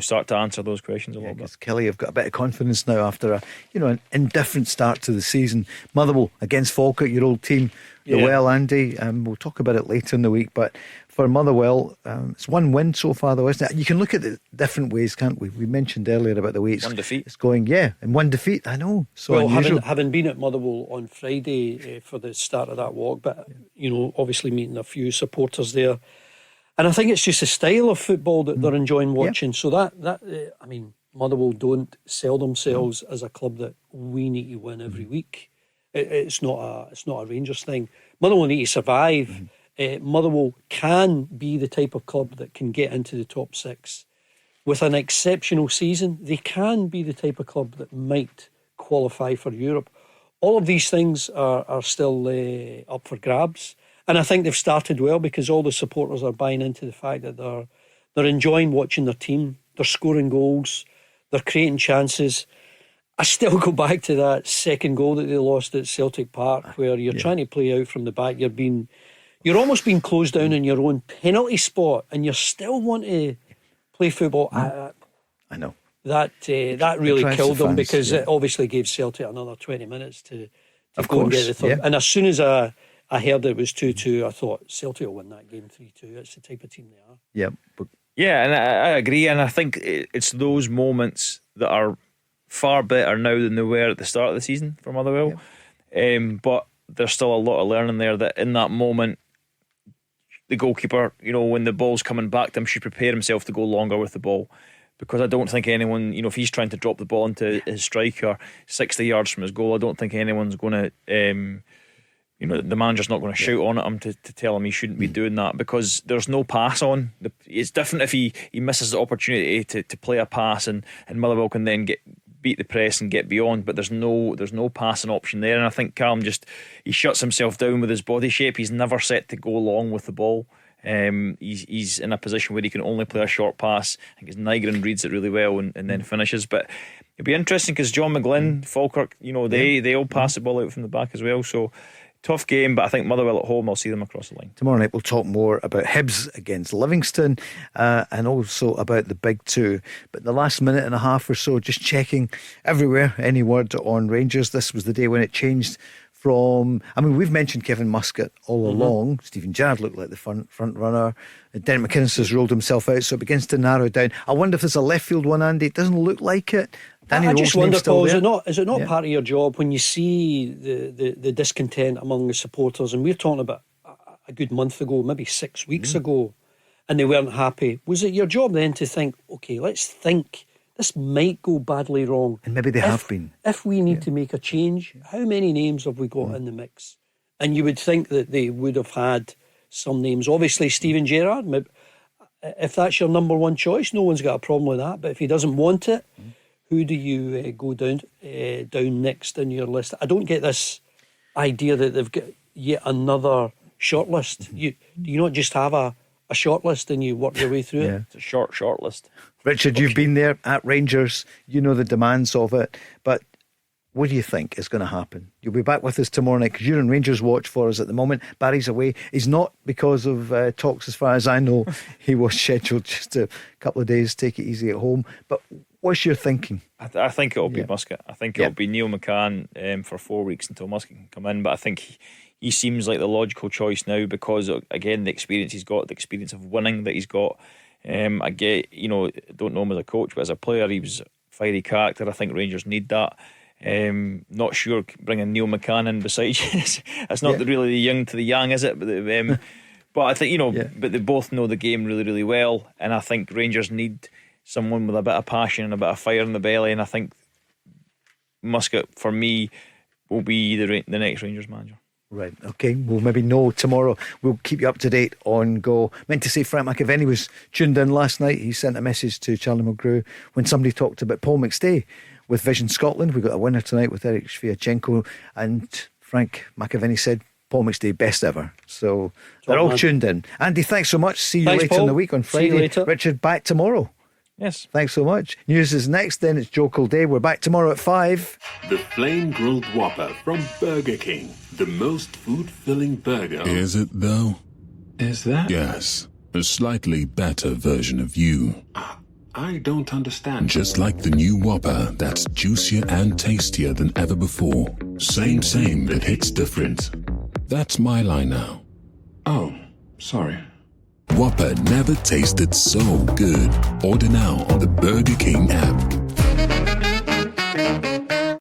start to answer those questions a little bit. Kelly have got a bit of confidence now after an indifferent start to the season. Motherwell against Falkirk, your old team. Well, Andy, we'll talk about it later in the week, but for Motherwell, it's one win so far though, isn't it? You can look at it different ways, can't we? We mentioned earlier about the way one defeat. It's going, and one defeat, I know. So well, having been at Motherwell on Friday for the start of that walk, but obviously meeting a few supporters there, and I think it's just a style of football that they're enjoying watching. So that Motherwell don't sell themselves as a club that we need to win every week. It's not a Rangers thing. Motherwell need to survive. Motherwell can be the type of club that can get into the top six with an exceptional season. They can be the type of club that might qualify for Europe. All of these things are still up for grabs, and I think they've started well because all the supporters are buying into the fact that they're enjoying watching their team. They're scoring goals, they're creating chances. I still go back to that second goal that they lost at Celtic Park, where you're trying to play out from the back. You're almost being closed down in your own penalty spot, and you still want to play football. I know that really killed them because it obviously gave Celtic another 20 minutes to go and get the third. And as soon as I heard it was 2-2, I thought Celtic will win that game 3-2. It's the type of team they are. Yeah, and I agree, and I think it's those moments that are far better now than they were at the start of the season for Motherwell. But there's still a lot of learning there, that in that moment the goalkeeper, when the ball's coming back to him, should prepare himself to go longer with the ball, because I don't think anyone, if he's trying to drop the ball into his striker 60 yards from his goal, I don't think anyone's going to the manager's not going to shout on at him to tell him he shouldn't be doing that, because there's no pass on. It's different if he misses the opportunity to play a pass and Motherwell can then beat the press and get beyond, but there's no passing option there. And I think Callum he shuts himself down with his body shape. He's never set to go long with the ball. He's in a position where he can only play a short pass. I think his Nygren reads it really well and then finishes. But it'll be interesting because John McGlynn, Falkirk, they all pass the ball out from the back as well. So tough game, but I think Motherwell at home, I'll see them across the line. Tomorrow night we'll talk more about Hibs against Livingston and also about the big two. But the last minute and a half or so, just checking everywhere, any word on Rangers. This was the day when it changed from, we've mentioned Kevin Muscat all along. Stephen Gerrard looked like the front runner. Derek McInnes has ruled himself out, so it begins to narrow down. I wonder if there's a left field one, Andy. It doesn't look like it. I just wonder, Paul, is it not part of your job when you see the discontent among the supporters? And we're talking about a good month ago, maybe 6 weeks ago, and they weren't happy, was it your job then to think, okay, let's think, this might go badly wrong? And maybe they have been. If we need to make a change, how many names have we got in the mix? And you would think that they would have had some names. Obviously, Steven Gerrard, if that's your number one choice, no one's got a problem with that. But if he doesn't want it, who do you go down next in your list? I don't get this idea that they've got yet another shortlist. Do you not just have a shortlist and you work your way through it? It's a short list. Richard, you've been there at Rangers. You know the demands of it. But what do you think is going to happen? You'll be back with us tomorrow night because you're in Rangers Watch for us at the moment. Barry's away. He's not because of talks, as far as I know. He was scheduled just a couple of days, take it easy at home. But what's your thinking? I think it'll be Muscat. I think it'll be Neil McCann for 4 weeks until Muscat can come in. But I think he seems like the logical choice now because, again, the experience he's got, the experience of winning that he's got. I get, don't know him as a coach, but as a player, he was a fiery character. I think Rangers need that. Not sure bringing Neil McCann in beside you. It's not really the young to the young, is it? But I think but they both know the game really, really well, and I think Rangers need someone with a bit of passion and a bit of fire in the belly. And I think Muscat, for me, will be the next Rangers manager. Right, okay, we'll maybe know tomorrow. We'll keep you up to date on Go. Meant to say Frank McAvenny was tuned in last night. He sent a message to Charlie Mulgrew when somebody talked about Paul McStay with Vision Scotland. We got a winner tonight with Eric Sviatchenko, and Frank McAvenny said Paul McStay best ever. So they're all tuned in. Andy, thanks so much. See you later in the week on Friday. See you later. Richard, back tomorrow. Yes. Thanks so much. News is next, then it's Joe Day. We're back tomorrow at 5. The Flame Grilled Whopper from Burger King. The most food-filling burger. Is it though? Is that? Yes. A slightly better version of you. I don't understand. Just like the new Whopper that's juicier and tastier than ever before. Same, but hits different. That's my line now. Oh, sorry. Whopper never tasted so good. Order now on the Burger King app.